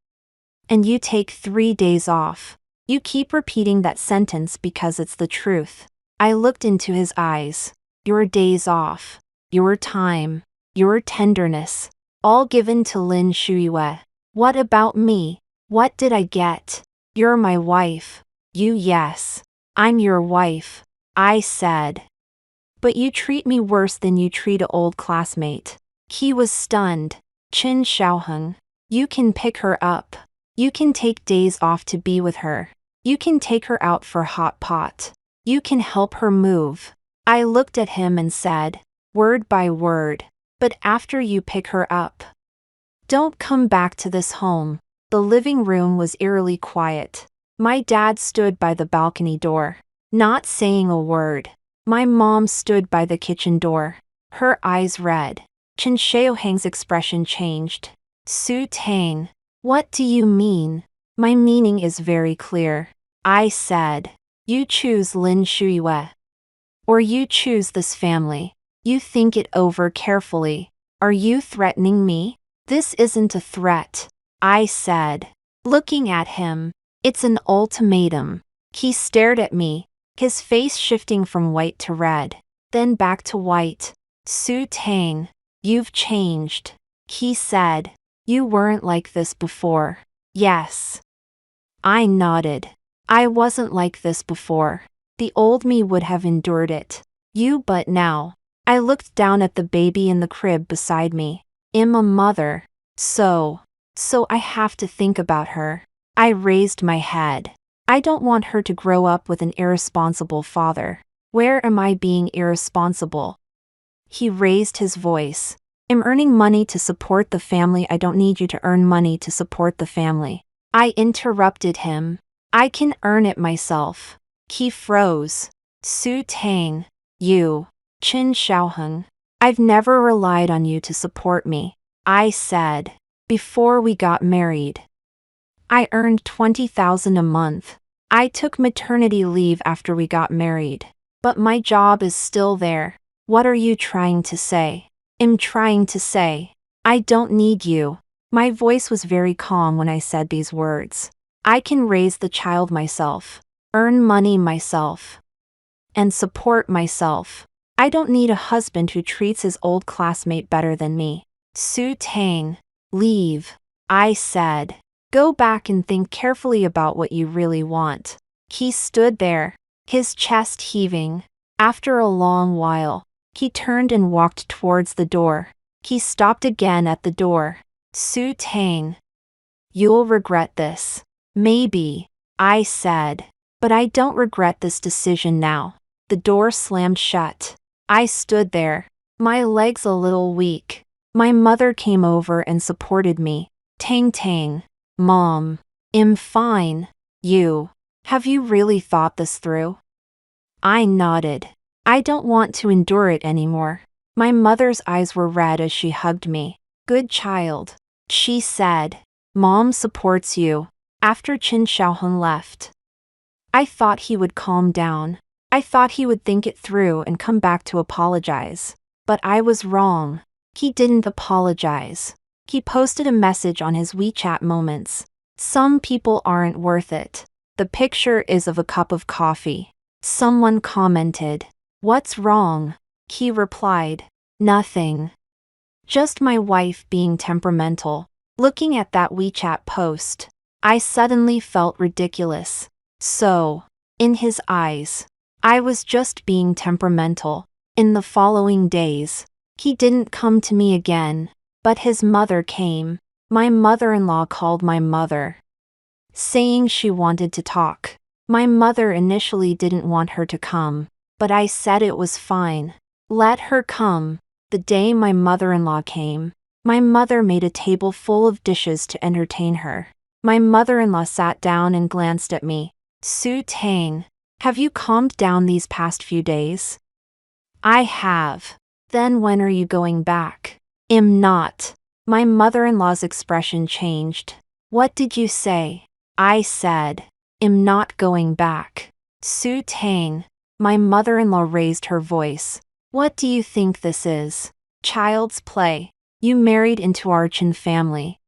And you take 3 days off. You keep repeating that sentence because it's the truth. I looked into his eyes. Your days off. Your time. Your tenderness. All given to Lin Shuyue. What about me? What did I get? You're my wife. Yes. I'm your wife. I said. But you treat me worse than you treat an old classmate. He was stunned. Qin Xiaoheng. You can pick her up. You can take days off to be with her. You can take her out for hot pot. You can help her move. I looked at him and said, word by word, but after you pick her up. Don't come back to this home. The living room was eerily quiet. My dad stood by the balcony door, not saying a word. My mom stood by the kitchen door, her eyes red. Qin Xiaoheng's expression changed. Su Tang. What do you mean? My meaning is very clear. I said. You choose Lin Shuyue. or you choose this family. You think it over carefully. Are you threatening me? This isn't a threat, I said, looking at him. It's an ultimatum. He stared at me, his face shifting from white to red, then back to white. Su Tang, you've changed, he said. You weren't like this before. Yes. I nodded. I wasn't like this before. The old me would have endured it. But now. I looked down at the baby in the crib beside me. I'm a mother. So I have to think about her. I raised my head. I don't want her to grow up with an irresponsible father. Where am I being irresponsible? He raised his voice. I'm earning money to support the family. I don't need you to earn money to support the family. I interrupted him. I can earn it myself. He froze. Su Tang, you, Qin Xiaoheng. I've never relied on you to support me, I said. Before we got married, I earned $20,000 a month. I took maternity leave after we got married. But my job is still there. What are you trying to say? I'm trying to say, I don't need you. My voice was very calm when I said these words. I can raise the child myself, earn money myself, and support myself. I don't need a husband who treats his old classmate better than me. Su Tang, leave, I said. Go back and think carefully about what you really want. He stood there, his chest heaving. After a long while, he turned and walked towards the door. He stopped again at the door. Su Tang, you'll regret this. Maybe, I said. But I don't regret this decision now. The door slammed shut. I stood there, my legs a little weak. My mother came over and supported me. Tang Tang, Mom, I'm fine. Have you really thought this through? I nodded. I don't want to endure it anymore. My mother's eyes were red as she hugged me. Good child, she said. Mom supports you. After Qin Xiaoheng left, I thought he would calm down. I thought he would think it through and come back to apologize. But I was wrong. He didn't apologize. He posted a message on his WeChat Moments. Some people aren't worth it. The picture is of a cup of coffee. Someone commented, "What's wrong?" He replied, "Nothing. Just my wife being temperamental." Looking at that WeChat post, I suddenly felt ridiculous. So, in his eyes, I was just being temperamental. In the following days, he didn't come to me again, but his mother came. My mother-in-law called my mother, saying she wanted to talk. My mother initially didn't want her to come, but I said it was fine. Let her come. The day my mother-in-law came, my mother made a table full of dishes to entertain her. My mother-in-law sat down and glanced at me. Su Tang, have you calmed down these past few days? I have. Then when are you going back? I'm not. My mother-in-law's expression changed. What did you say? I said, I'm not going back. Su Tang, my mother-in-law raised her voice. What do you think this is? Child's play. You married into our Qin family.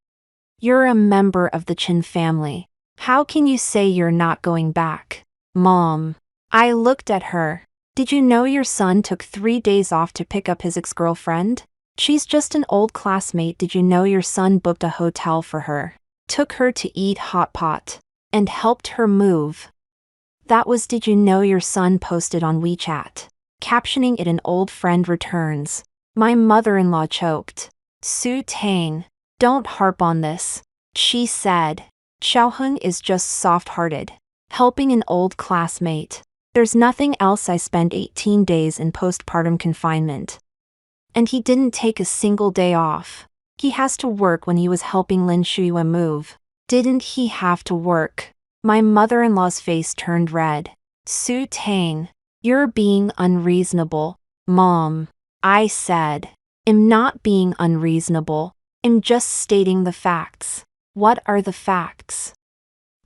You're a member of the Qin family. How can you say you're not going back? Mom. I looked at her. Did you know your son took 3 days off to pick up his ex-girlfriend? She's just an old classmate. Did you know your son booked a hotel for her, took her to eat hot pot, and helped her move? That was did you know your son posted on WeChat, captioning it an old friend returns. My mother-in-law choked. Su Tang, don't harp on this, she said. Xiaoheng is just soft-hearted, helping an old classmate. There's nothing else. I spent 18 days in postpartum confinement. And he didn't take a single day off. He has to work when he was helping Lin Shuyue move. Didn't he have to work? My mother-in-law's face turned red. Su Tang, you're being unreasonable. Mom, I said. I'm not being unreasonable. I'm just stating the facts. What are the facts?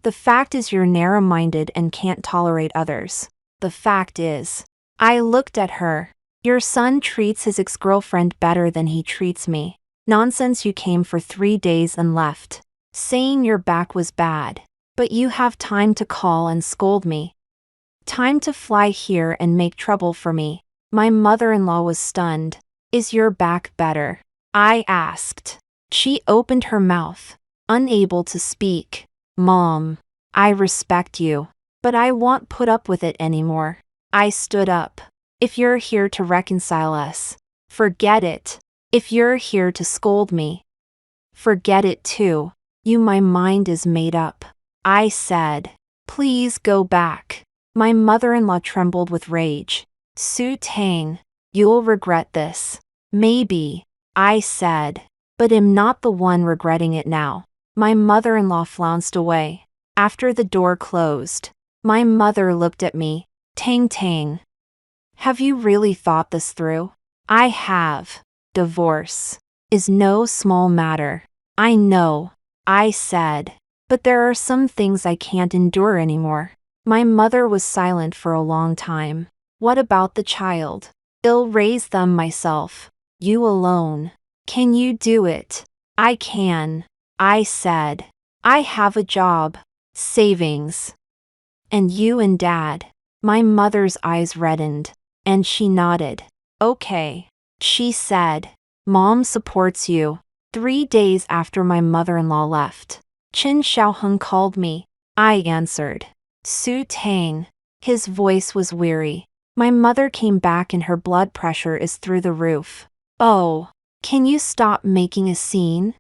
The fact is you're narrow-minded and can't tolerate others. The fact is, I looked at her. Your son treats his ex-girlfriend better than he treats me. Nonsense, you came for 3 days and left. Saying your back was bad. But you have time to call and scold me. Time to fly here and make trouble for me. My mother-in-law was stunned. Is your back better? I asked. She opened her mouth, unable to speak. Mom, I respect you, but I won't put up with it anymore. I stood up. If you're here to reconcile us, forget it. If you're here to scold me, forget it too. My mind is made up. I said. Please go back. My mother-in-law trembled with rage. Su Tang, you'll regret this. Maybe, I said, but am not the one regretting it now. My mother-in-law flounced away. After the door closed, my mother looked at me. Tang Tang. Have you really thought this through? I have. Divorce is no small matter. I know, I said, but there are some things I can't endure anymore. My mother was silent for a long time. What about the child? I'll raise them myself. You alone. Can you do it? I can, I said. I have a job. Savings. And you and Dad. My mother's eyes reddened, and she nodded. Okay, she said. Mom supports you. 3 days after my mother-in-law left, Qin Xiaoheng called me. I answered. Su Tang. His voice was weary. My mother came back and her blood pressure is through the roof. Oh, can you stop making a scene?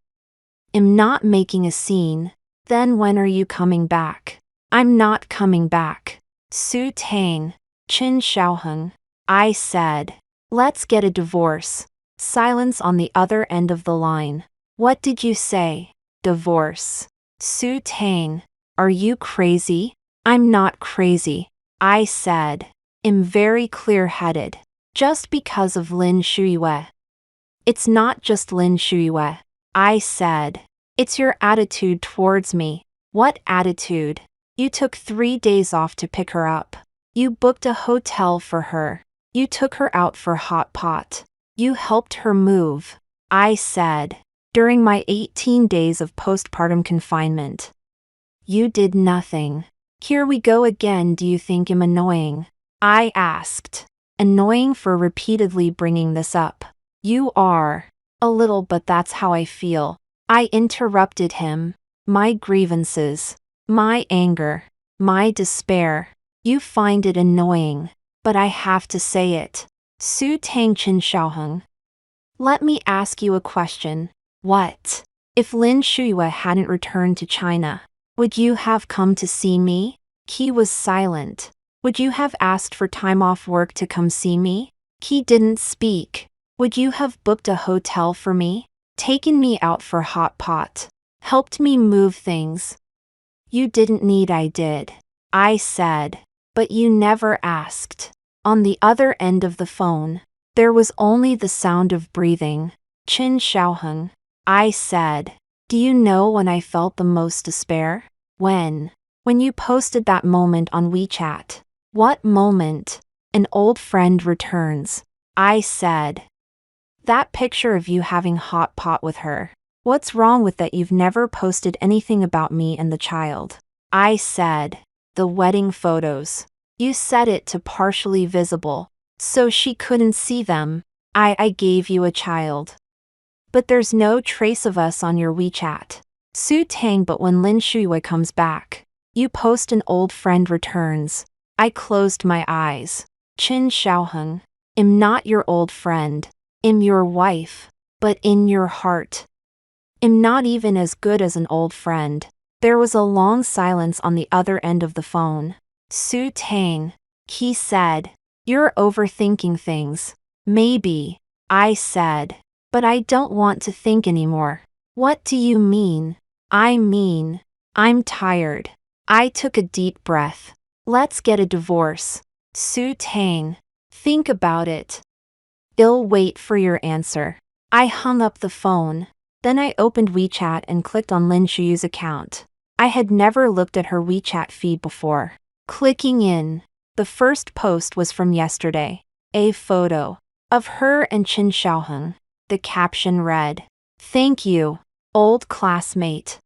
I'm not making a scene. Then when are you coming back? I'm not coming back. Su Tang. Qin Xiaoheng. I said. Let's get a divorce. Silence on the other end of the line. What did you say? Divorce. Su Tang. Are you crazy? I'm not crazy. I said. I'm very clear-headed. Just because of Lin Shuiyue. It's not just Lin Shuiyue. I said. It's your attitude towards me. What attitude? You took 3 days off to pick her up. You booked a hotel for her. You took her out for hot pot. You helped her move. I said. During my 18 days of postpartum confinement. You did nothing. Here we go again. Do you think I'm annoying? I asked. Annoying for repeatedly bringing this up. You are. A little, but that's how I feel. I interrupted him. My grievances. My anger. My despair. You find it annoying. But I have to say it. Su Tang Qin Xiaoheng. Let me ask you a question. What? If Lin Shuiyue hadn't returned to China, would you have come to see me? He was silent. Would you have asked for time off work to come see me? He didn't speak. Would you have booked a hotel for me? Taken me out for hot pot? Helped me move things? You didn't need. I did. I said. But you never asked. On the other end of the phone, there was only the sound of breathing. Qin Xiaoheng. I said. Do you know when I felt the most despair? When you posted that moment on WeChat. What moment? An old friend returns. I said. That picture of you having hot pot with her. What's wrong with that? You've never posted anything about me and the child. I said. The wedding photos. You set it to partially visible, so she couldn't see them. I gave you a child. But there's no trace of us on your WeChat. Su Tang. But when Lin Shuiyue comes back, you post an old friend returns. I closed my eyes. Qin Xiaoheng. I'm not your old friend. I'm your wife. But in your heart. I'm not even as good as an old friend. There was a long silence on the other end of the phone. Su Tang. He said. You're overthinking things. Maybe. I said. But I don't want to think anymore. What do you mean? I mean, I'm tired. I took a deep breath. Let's get a divorce. Su Tang. Think about it. I'll wait for your answer. I hung up the phone. Then I opened WeChat and clicked on Lin Shuiyue's account. I had never looked at her WeChat feed before. Clicking in, The first post was from yesterday. A photo of her and Qin Xiaoheng. The caption read, "Thank you, old classmate,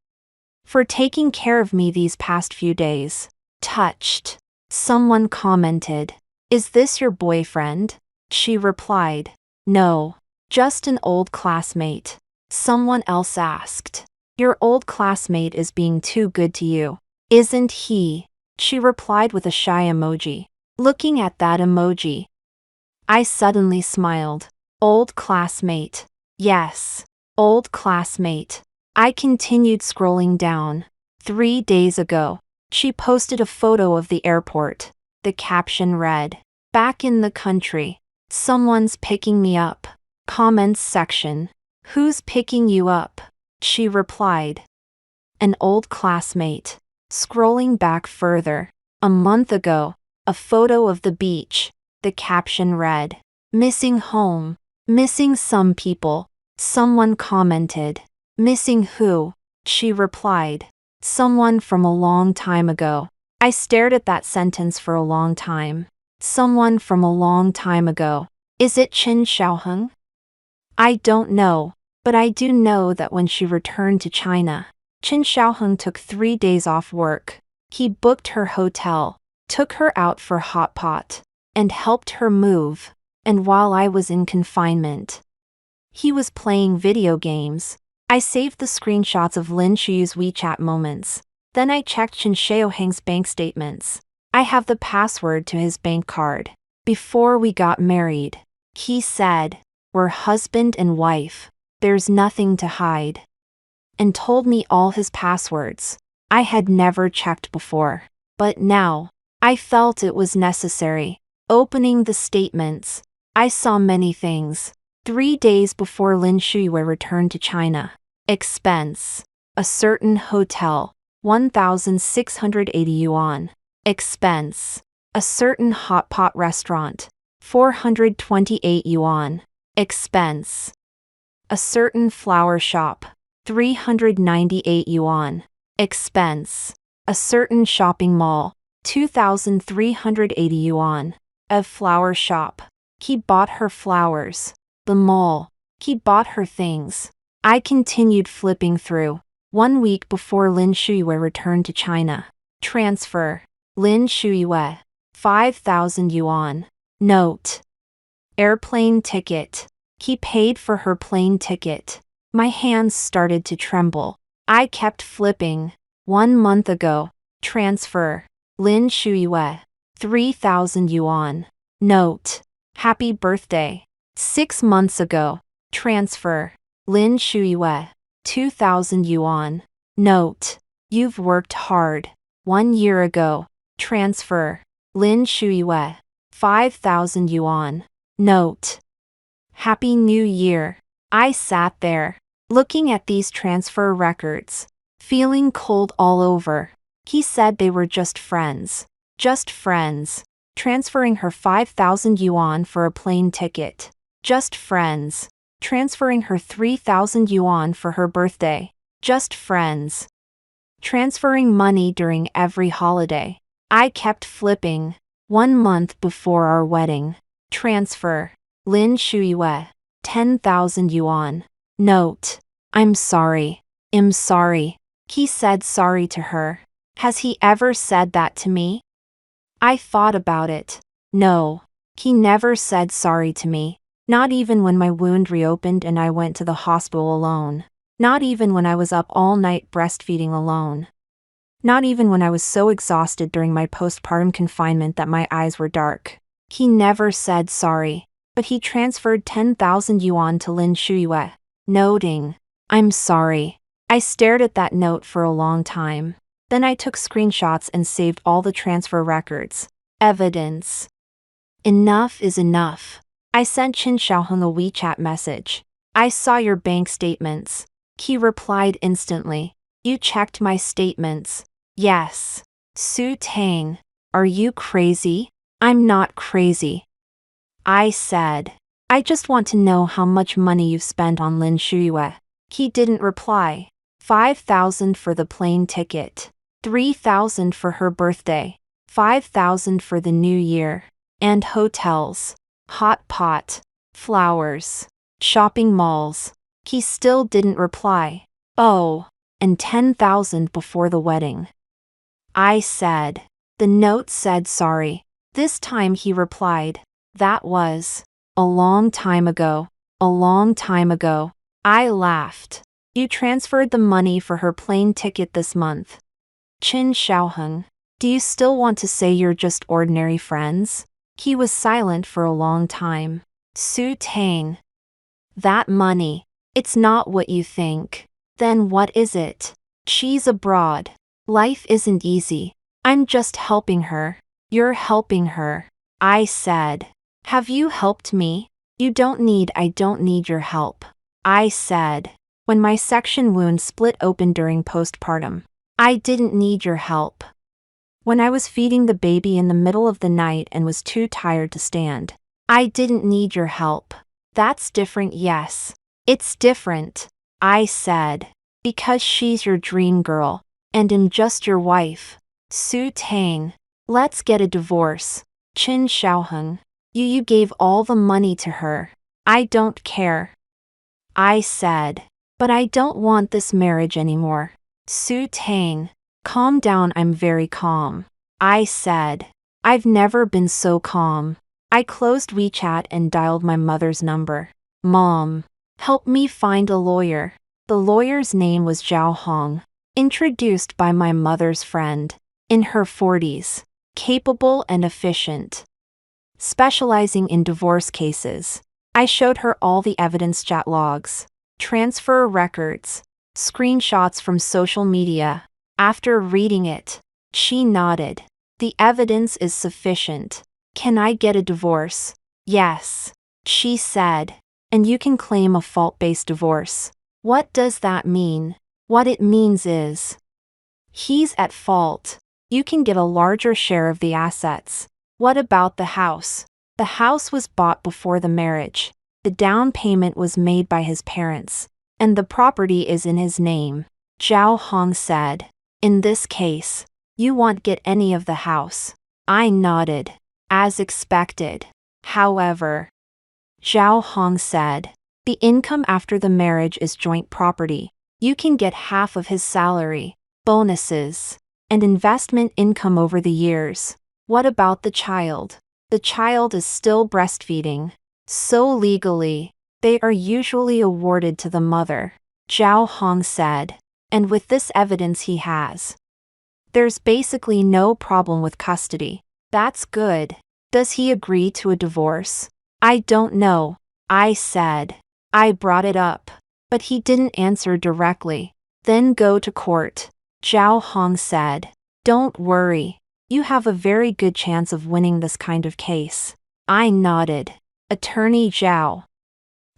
for taking care of me these past few days. Touched." Someone commented, "Is this your boyfriend?" She replied, "No, just an old classmate." Someone else asked, "Your old classmate is being too good to you, isn't he?" She replied with a shy emoji. Looking at that emoji, I suddenly smiled. Old classmate. Yes, old classmate. I continued scrolling down. 3 days ago, she posted a photo of the airport. The caption read, "Back in the country. Someone's picking me up." Comments section. "Who's picking you up?" She replied, "An old classmate." Scrolling back further, a month ago, a photo of the beach. The caption read, "Missing home. Missing some people." Someone commented, "Missing who?" She replied, "Someone from a long time ago." I stared at that sentence for a long time. Someone from a long time ago. Is it Qin Xiaoheng? I don't know, but I do know that when she returned to China, Qin Xiaoheng took 3 days off work. He booked her hotel, took her out for hot pot, and helped her move. And while I was in confinement, he was playing video games. I saved the screenshots of Lin Shuyu's WeChat moments. Then I checked Qin Xiaoheng's bank statements. I have the password to his bank card. Before we got married, he said, "We're husband and wife. There's nothing to hide." And told me all his passwords. I had never checked before. But now, I felt it was necessary. Opening the statements, I saw many things. 3 days before Lin Shuyue returned to China. Expense. A certain hotel. 1,680 yuan. Expense. A certain hot pot restaurant. 428 yuan. Expense. A certain flower shop. 398 yuan. Expense. A certain shopping mall. 2,380 yuan. A flower shop. He bought her flowers. The mall. He bought her things. I continued flipping through. 1 week before Lin Shuyue returned to China. Transfer. Lin Shuyue. 5,000 yuan. Note. Airplane ticket. He paid for her plane ticket. My hands started to tremble. I kept flipping. 1 month ago. Transfer. Lin Shuyue. 3,000 yuan. Note. Happy birthday. 6 months ago. Transfer. Lin Shuyue. 2,000 yuan. Note. You've worked hard. 1 year ago. Transfer. Lin Shuyue. 5,000 yuan. Note. Happy New Year. I sat there, looking at these transfer records, feeling cold all over. He said they were just friends. Just friends. Transferring her 5,000 yuan for a plane ticket. Just friends. Transferring her 3,000 yuan for her birthday. Just friends. Transferring money during every holiday. I kept flipping. 1 month before our wedding. Transfer. Lin Shuyue. 10,000 yuan. Note. I'm sorry. I'm sorry. He said sorry to her. Has he ever said that to me? I thought about it. No. He never said sorry to me. Not even when my wound reopened and I went to the hospital alone. Not even when I was up all night breastfeeding alone. Not even when I was so exhausted during my postpartum confinement that my eyes were dark. He never said sorry, but he transferred 10,000 yuan to Lin Shuyue, noting, "I'm sorry." I stared at that note for a long time. Then I took screenshots and saved all the transfer records. Evidence. Enough is enough. I sent Qin Xiaoheng a WeChat message. I saw your bank statements. He replied instantly. You checked my statements. Yes. Su Tang. Are you crazy? I'm not crazy. I said. I just want to know how much money you've spent on Lin Shuyue. He didn't reply. 5,000 for the plane ticket. 3,000 for her birthday. 5,000 for the new year. And hotels. Hot pot. Flowers. Shopping malls. He still didn't reply. Oh, and 10,000 before the wedding. I said. The note said sorry. This time he replied. That was a long time ago. A long time ago. I laughed. You transferred the money for her plane ticket this month. Qin Xiaoheng, do you still want to say you're just ordinary friends? He was silent for a long time. Su Tang. That money. It's not what you think. Then what is it? She's abroad. Life isn't easy. I'm just helping her. You're helping her. I said. Have you helped me? I don't need your help. I said. When my section wound split open during postpartum. I didn't need your help. When I was feeding the baby in the middle of the night and was too tired to stand. I didn't need your help. That's different, yes. It's different. I said. Because she's your dream girl. And I'm just your wife. Su Tang. Let's get a divorce. Qin Xiaoheng. You gave all the money to her. I don't care. I said. But I don't want this marriage anymore. Su Tang. Calm down, I'm very calm. I said. I've never been so calm. I closed WeChat and dialed my mother's number. Mom. Help me find a lawyer. The lawyer's name was Zhao Hong. Introduced by my mother's friend. In her 40s. Capable and efficient. Specializing in divorce cases. I showed her all the evidence, chat logs, transfer records, screenshots from social media. After reading it, she nodded. The evidence is sufficient. Can I get a divorce? Yes, she said. And you can claim a fault-based divorce. What does that mean? What it means is, he's at fault. You can get a larger share of the assets. What about the house? The house was bought before the marriage. The down payment was made by his parents. And the property is in his name. Zhao Hong said. In this case, you won't get any of the house. I nodded. As expected. However, Zhao Hong said, the income after the marriage is joint property. You can get half of his salary, bonuses, and investment income over the years. What about the child? The child is still breastfeeding. So legally, they are usually awarded to the mother. Zhao Hong said. And with this evidence he has. There's basically no problem with custody. That's good. Does he agree to a divorce? I don't know. I said. I brought it up. But he didn't answer directly. Then go to court. Zhao Hong said. Don't worry. You have a very good chance of winning this kind of case. I nodded. Attorney Zhao.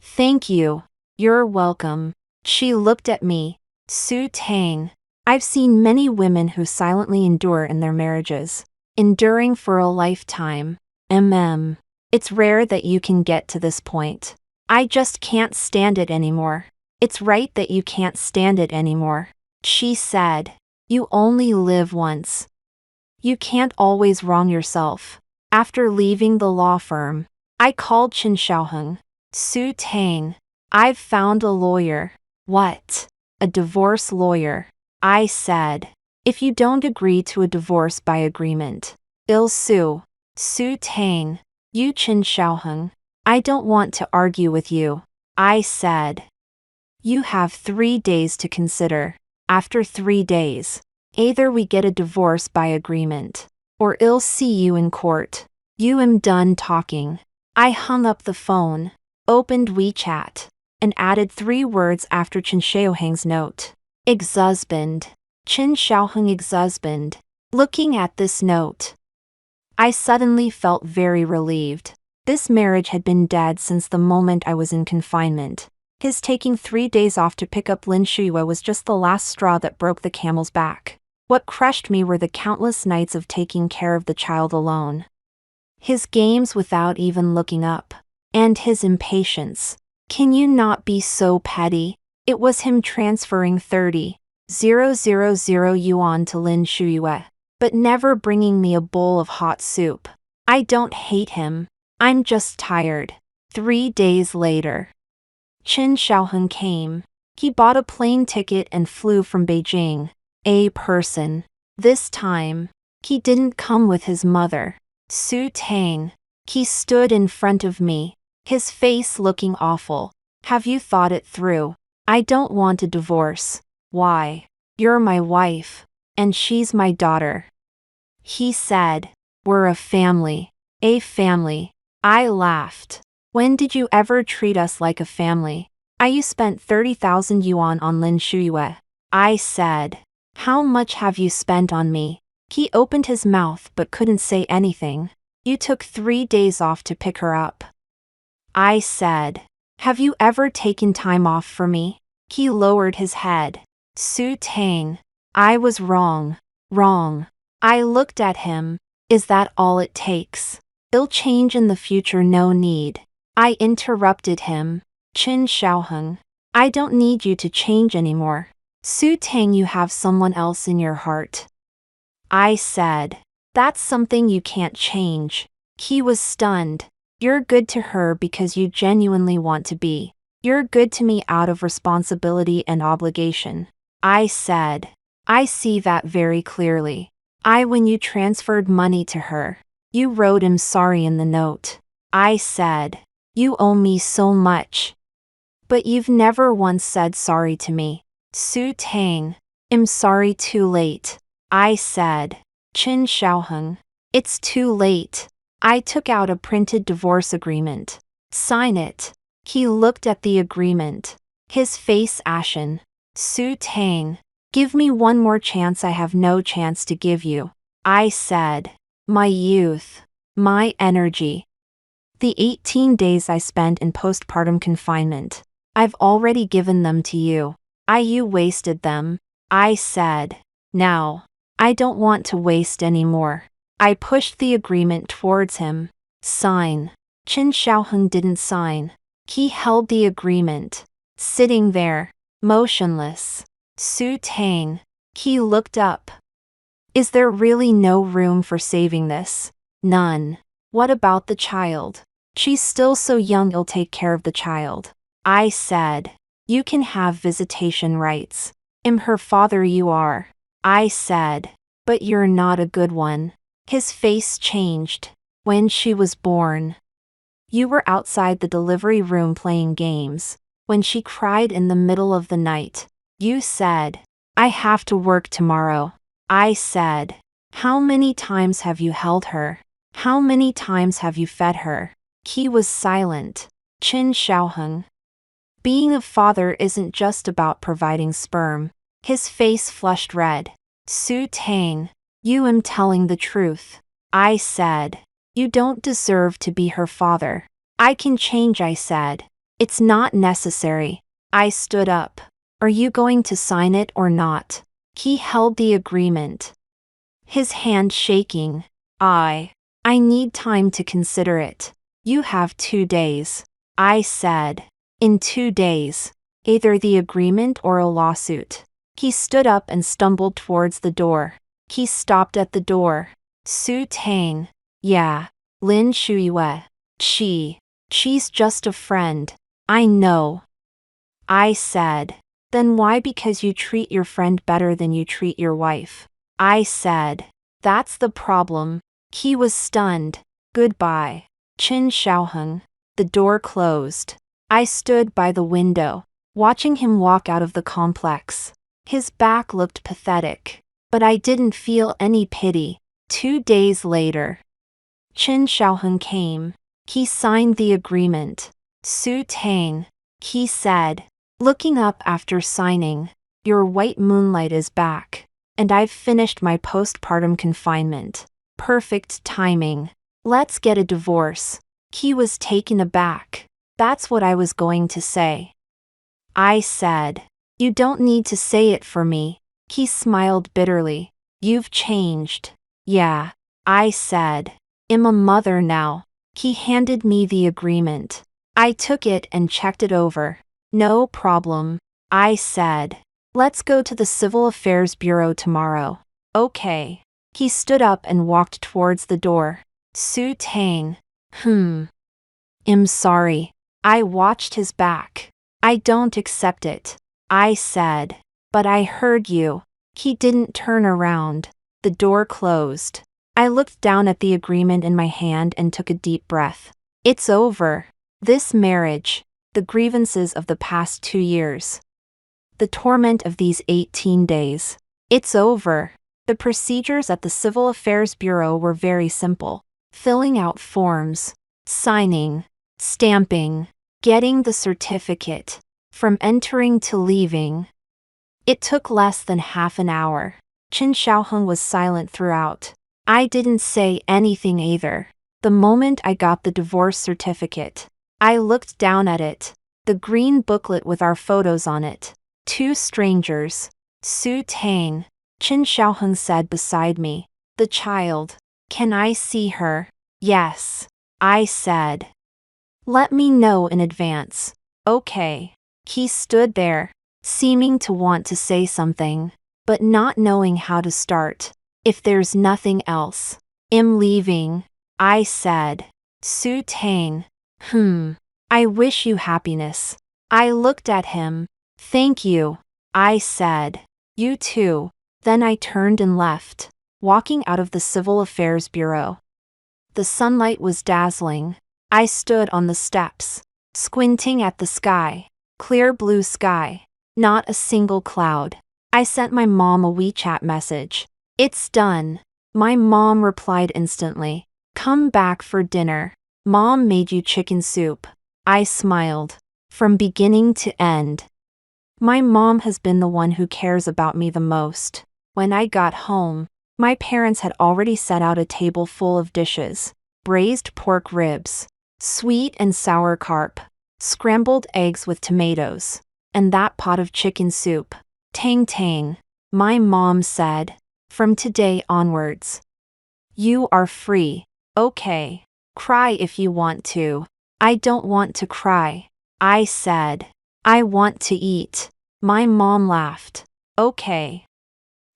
Thank you. You're welcome. She looked at me. Su Tang. I've seen many women who silently endure in their marriages. Enduring for a lifetime. It's rare that you can get to this point. I just can't stand it anymore. It's right that you can't stand it anymore. She said. You only live once. You can't always wrong yourself. After leaving the law firm, I called Qin Xiaoheng. Su Tang. I've found a lawyer. What? A divorce lawyer. I said. If you don't agree to a divorce by agreement, I'll sue. Su Tang. You Qin Xiaoheng. I don't want to argue with you. I said. You have 3 days to consider. After 3 days, either we get a divorce by agreement, or I'll see you in court. You am done talking. I hung up the phone, opened WeChat, and added 3 words after Qin Xiaoheng's note. Ex-husband. Qin Xiaoheng ex-husband. Looking at this note, I suddenly felt very relieved. This marriage had been dead since the moment I was in confinement. His taking 3 days off to pick up Lin Shuyue was just the last straw that broke the camel's back. What crushed me were the countless nights of taking care of the child alone. His games without even looking up. And his impatience. Can you not be so petty? It was him transferring 30,000 yuan to Lin Shuyue. but never bringing me a bowl of hot soup. I don't hate him. I'm just tired. 3 days later. Qin Xiaoheng came. He bought a plane ticket and flew from Beijing. A person. This time, he didn't come with his mother, Su Tang. He stood in front of me, his face looking awful. Have you thought it through? I don't want a divorce. Why? You're my wife, and she's my daughter. He said, we're a family. A family. I laughed. When did you ever treat us like a family? You spent 30,000 yuan on Lin Shuyue. I said, how much have you spent on me? He opened his mouth but couldn't say anything. You took 3 days off to pick her up. I said, have you ever taken time off for me? He lowered his head. Su Tang. I was wrong. Wrong. I looked at him. Is that all it takes? It'll change in the future, no need. I interrupted him. Qin Xiaoheng. I don't need you to change anymore. Su Tang, you have someone else in your heart. I said, that's something you can't change. He was stunned. You're good to her because you genuinely want to be. You're good to me out of responsibility and obligation. I said, I see that very clearly. When you transferred money to her, you wrote him sorry in the note. I said, you owe me so much. But you've never once said sorry to me. Su Tang. I'm sorry, too late. I said, Qin Xiaoheng. It's too late. I took out a printed divorce agreement. Sign it. He looked at the agreement. His face ashen. Su Tang. Give me one more chance. I have no chance to give you. I said, my youth. My energy. The 18 days I spent in postpartum confinement. I've already given them to you. You wasted them. I said, now. I don't want to waste any more. I pushed the agreement towards him. Sign. Qin Xiaoheng didn't sign. He held the agreement. Sitting there, motionless. Su Tang. He looked up. Is there really no room for saving this? None. What about the child? She's still so young, you'll take care of the child. I said, you can have visitation rights. I'm her father, you are. I said, but you're not a good one. His face changed. When she was born. You were outside the delivery room playing games. When she cried in the middle of the night, you said, I have to work tomorrow. I said, how many times have you held her? How many times have you fed her? He was silent. Qin Xiaoheng. Being a father isn't just about providing sperm. His face flushed red. Su Tang. You am telling the truth. I said, you don't deserve to be her father. I can change, I said. It's not necessary. I stood up. Are you going to sign it or not? He held the agreement. His hand shaking. I need time to consider it. You have 2 days. I said, in 2 days. Either the agreement or a lawsuit. He stood up and stumbled towards the door. He stopped at the door. Su Tang. Yeah. Lin Shuyue. She's just a friend. I know. I said, then why? Because you treat your friend better than you treat your wife. I said, that's the problem. He was stunned. Goodbye. Qin Xiaoheng. The door closed. I stood by the window, watching him walk out of the complex. His back looked pathetic, but I didn't feel any pity. 2 days later. Qin Xiaoheng came. He signed the agreement. Su Tang. He said, looking up after signing, your white moonlight is back, and I've finished my postpartum confinement. Perfect timing. Let's get a divorce. He was taken aback. That's what I was going to say. I said, you don't need to say it for me. He smiled bitterly. You've changed. Yeah. I said, I'm a mother now. He handed me the agreement. I took it and checked it over. No problem. I said, let's go to the Civil Affairs Bureau tomorrow. Okay. He stood up and walked towards the door. Su Tang. I'm sorry. I watched his back. I don't accept it. I said. But I heard you. He didn't turn around. The door closed. I looked down at the agreement in my hand and took a deep breath. It's over. This marriage. The grievances of the past 2 years. The torment of these 18 days. It's over. The procedures at the Civil Affairs Bureau were very simple. Filling out forms. Signing. Stamping. Getting the certificate. From entering to leaving. It took less than half an hour. Qin Xiaoheng was silent throughout. I didn't say anything either. The moment I got the divorce certificate, I looked down at it. The green booklet with our photos on it. 2 strangers. Su Tang. Qin Xiaoheng said beside me. The child. Can I see her? Yes. I said. Let me know in advance. Okay. He stood there, seeming to want to say something, but not knowing how to start. If there's nothing else. I'm leaving. I said. Su Tang. I wish you happiness. I looked at him. Thank you. I said. You too. Then I turned and left, walking out of the Civil Affairs Bureau. The sunlight was dazzling. I stood on the steps, squinting at the sky. Clear blue sky. Not a single cloud. I sent my mom a WeChat message. It's done. My mom replied instantly. Come back for dinner. Mom made you chicken soup. I smiled. From beginning to end. My mom has been the one who cares about me the most. When I got home, my parents had already set out a table full of dishes. Braised pork ribs. Sweet and sour carp. Scrambled eggs with tomatoes. And that pot of chicken soup. Tang Tang. My mom said. From today onwards. You are free. Okay. Cry if you want to. I don't want to cry. I said. I want to eat. My mom laughed. Okay.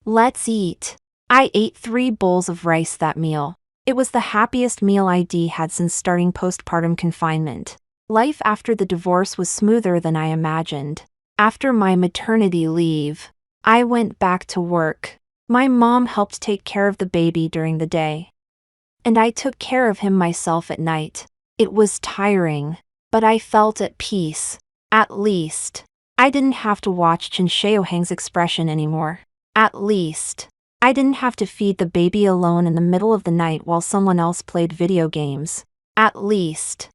Let's eat. I ate 3 bowls of rice that meal. It was the happiest meal I'd had since starting postpartum confinement. Life after the divorce was smoother than I imagined. After my maternity leave, I went back to work. My mom helped take care of the baby during the day. And I took care of him myself at night. It was tiring, but I felt at peace. At least. I didn't have to watch Qin Xiaoheng's expression anymore. At least. I didn't have to feed the baby alone in the middle of the night while someone else played video games. At least.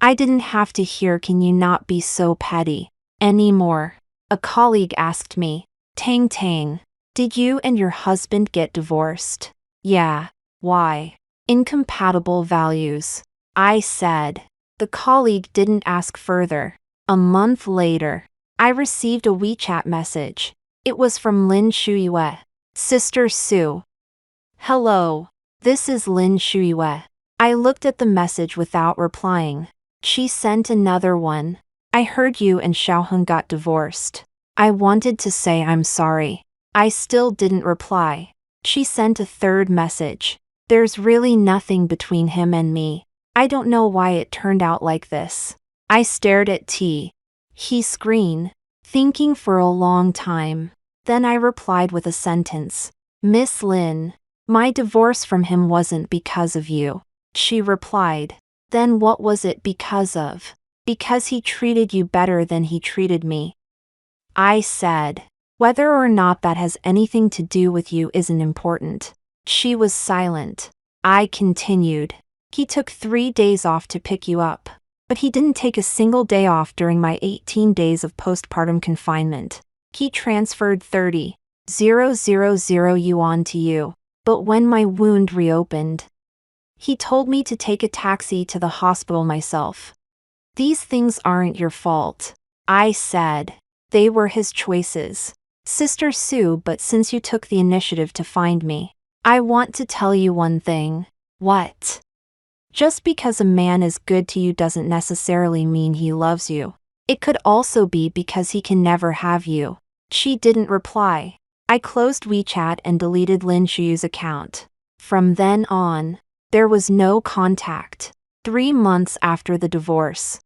I didn't have to hear "Can you not be so petty?" anymore. A colleague asked me, Tang Tang, did you and your husband get divorced? Yeah. Why? Incompatible values. I said. The colleague didn't ask further. A month later, I received a WeChat message. It was from Lin Shuiyue. Sister Su. Hello. This is Lin Shuiyue. I looked at the message without replying. She sent another one. I heard you and Xiaoheng got divorced. I wanted to say I'm sorry. I still didn't reply. She sent a third message. There's really nothing between him and me. I don't know why it turned out like this. I stared at his screen, thinking for a long time. Then I replied with a sentence. Miss Lin, my divorce from him wasn't because of you. She replied. Then what was it because of? Because he treated you better than he treated me. I said. Whether or not that has anything to do with you isn't important. She was silent. I continued. He took 3 days off to pick you up. But he didn't take a single day off during my 18 days of postpartum confinement. He transferred 30,000 yuan to you. But when my wound reopened, he told me to take a taxi to the hospital myself. These things aren't your fault. I said. They were his choices. Sister Su, but since you took the initiative to find me, I want to tell you one thing. What? Just because a man is good to you doesn't necessarily mean he loves you. It could also be because he can never have you. She didn't reply. I closed WeChat and deleted Lin Shuyu's account. From then on, there was no contact. 3 months after the divorce,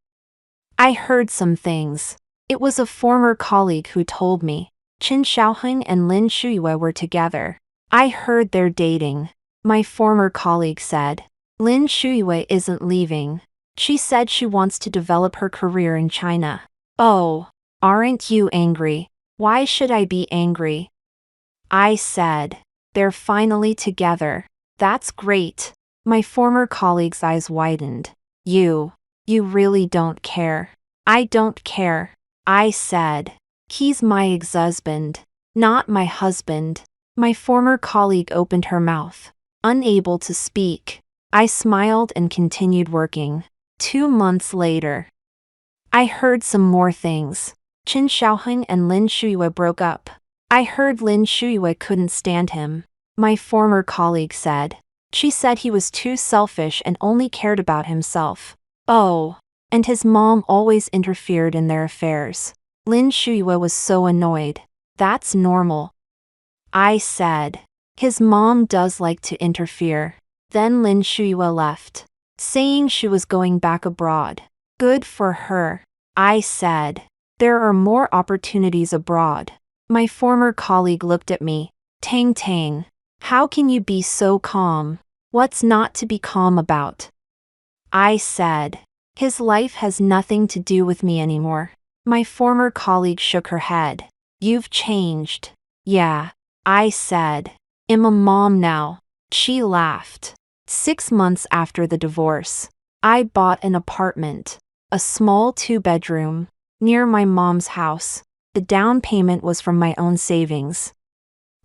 I heard some things. It was a former colleague who told me Qin Xiaoheng and Lin Shuyue were together. I heard they're dating. My former colleague said, Lin Shuyue isn't leaving. She said she wants to develop her career in China. Oh, aren't you angry? Why should I be angry? I said, they're finally together. That's great. My former colleague's eyes widened. You really don't care. I don't care. I said, he's my ex-husband, not my husband. My former colleague opened her mouth, unable to speak. I smiled and continued working. 2 months later, I heard some more things. Qin Xiaoheng and Lin Shuyue broke up. I heard Lin Shuyue couldn't stand him. My former colleague said. She said he was too selfish and only cared about himself. Oh, and his mom always interfered in their affairs. Lin Shuyue was so annoyed. That's normal. I said, his mom does like to interfere. Then Lin Shuyue left, saying she was going back abroad. Good for her. I said, there are more opportunities abroad. My former colleague looked at me. Tang Tang, how can you be so calm? What's not to be calm about? I said, his life has nothing to do with me anymore. My former colleague shook her head. You've changed. Yeah, I said. I'm a mom now. She laughed. 6 months after the divorce, I bought an apartment, a small 2-bedroom, near my mom's house. The down payment was from my own savings.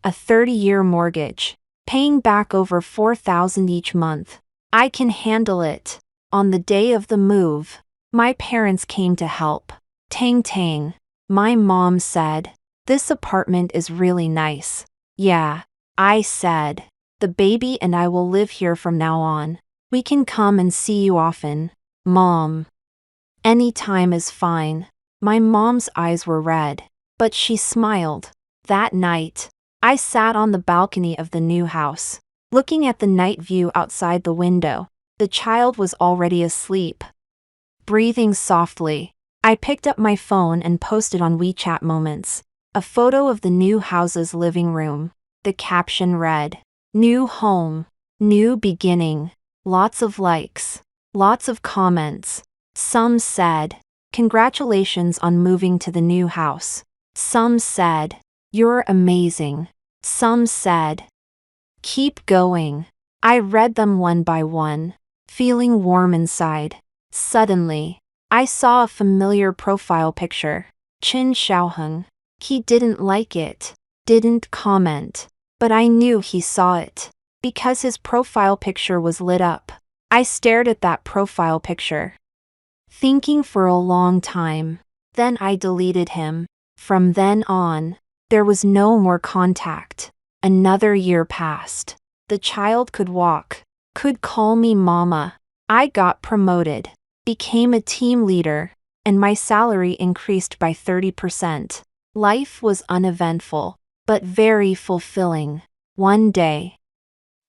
A 30-year mortgage, paying back over 4,000 each month. I can handle it. On the day of the move, my parents came to help. Tang Tang, my mom said, this apartment is really nice. Yeah, I said, the baby and I will live here from now on. We can come and see you often, Mom. Any time is fine. My mom's eyes were red, but she smiled. That night, I sat on the balcony of the new house, looking at the night view outside the window. The child was already asleep. Breathing softly, I picked up my phone and posted on WeChat Moments a photo of the new house's living room. The caption read, New home, new beginning. Lots of likes, lots of comments. Some said, congratulations on moving to the new house. Some said, you're amazing. Some said, keep going. I read them one by one, feeling warm inside. Suddenly, I saw a familiar profile picture. Qin Xiaoheng. He didn't like it, didn't comment, but I knew he saw it, because his profile picture was lit up. I stared at that profile picture, thinking for a long time. Then I deleted him. From then on, there was no more contact. Another year passed. The child could walk, could call me mama. I got promoted, became a team leader, and my salary increased by 30%. Life was uneventful, but very fulfilling. One day,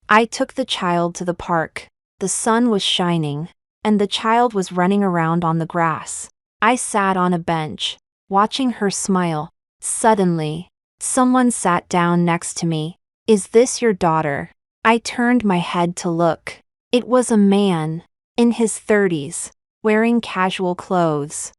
I took the child to the park. The sun was shining, and the child was running around on the grass. I sat on a bench, watching her smile. Suddenly, someone sat down next to me. Is this your daughter? I turned my head to look. It was a man, in his 30s, wearing casual clothes,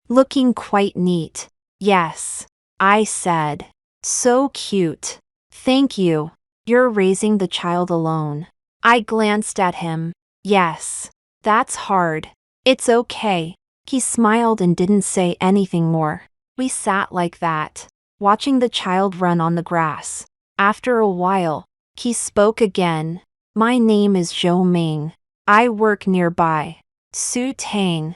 looking quite neat. Yes, I said. So cute. Thank you. You're raising the child alone. I glanced at him. Yes, that's hard. It's okay. He smiled and didn't say anything more. We sat like that, watching the child run on the grass. After a while, he spoke again. My name is Zhou Ming. I work nearby. Su Tang.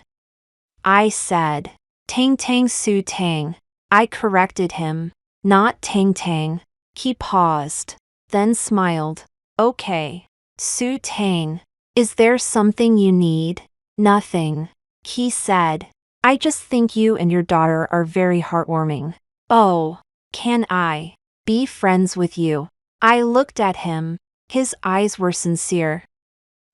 I said. Tang Tang Su Tang. I corrected him. Not Tang Tang. He paused, then smiled. Okay. Su Tang. Is there something you need? Nothing. He said. I just think you and your daughter are very heartwarming. Oh, can I be friends with you. I looked at him. His eyes were sincere,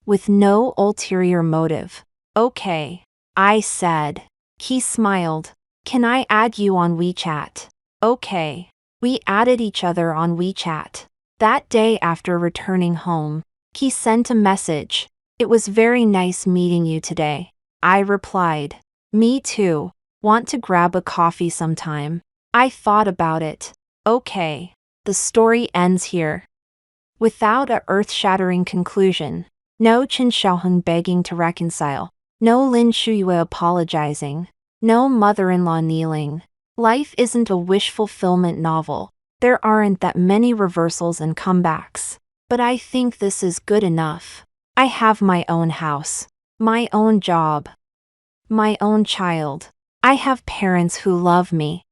with no ulterior motive. Okay, I said. He smiled. Can I add you on WeChat? Okay. We added each other on WeChat. That day after returning home, he sent a message. It was very nice meeting you today. I replied. Me too. Want to grab a coffee sometime? I thought about it. Okay. The story ends here. Without a earth-shattering conclusion. No Qin Xiaoheng begging to reconcile. No Lin Shuyue apologizing. No mother-in-law kneeling. Life isn't a wish fulfillment novel. There aren't that many reversals and comebacks. But I think this is good enough. I have my own house, my own job, my own child. I have parents who love me,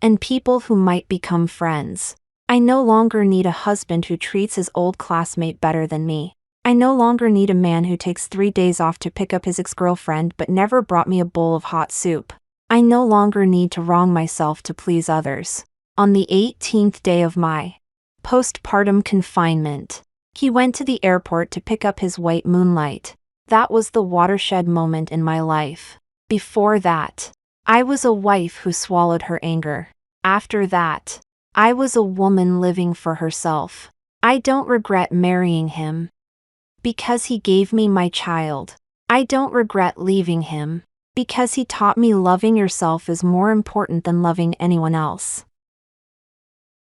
and people who might become friends. I no longer need a husband who treats his old classmate better than me. I no longer need a man who takes 3 days off to pick up his ex-girlfriend but never brought me a bowl of hot soup. I no longer need to wrong myself to please others. On the 18th day of my postpartum confinement, he went to the airport to pick up his white moonlight. That was the watershed moment in my life. Before that, I was a wife who swallowed her anger. After that, I was a woman living for herself. I don't regret marrying him, because he gave me my child. I don't regret leaving him, because he taught me loving yourself is more important than loving anyone else.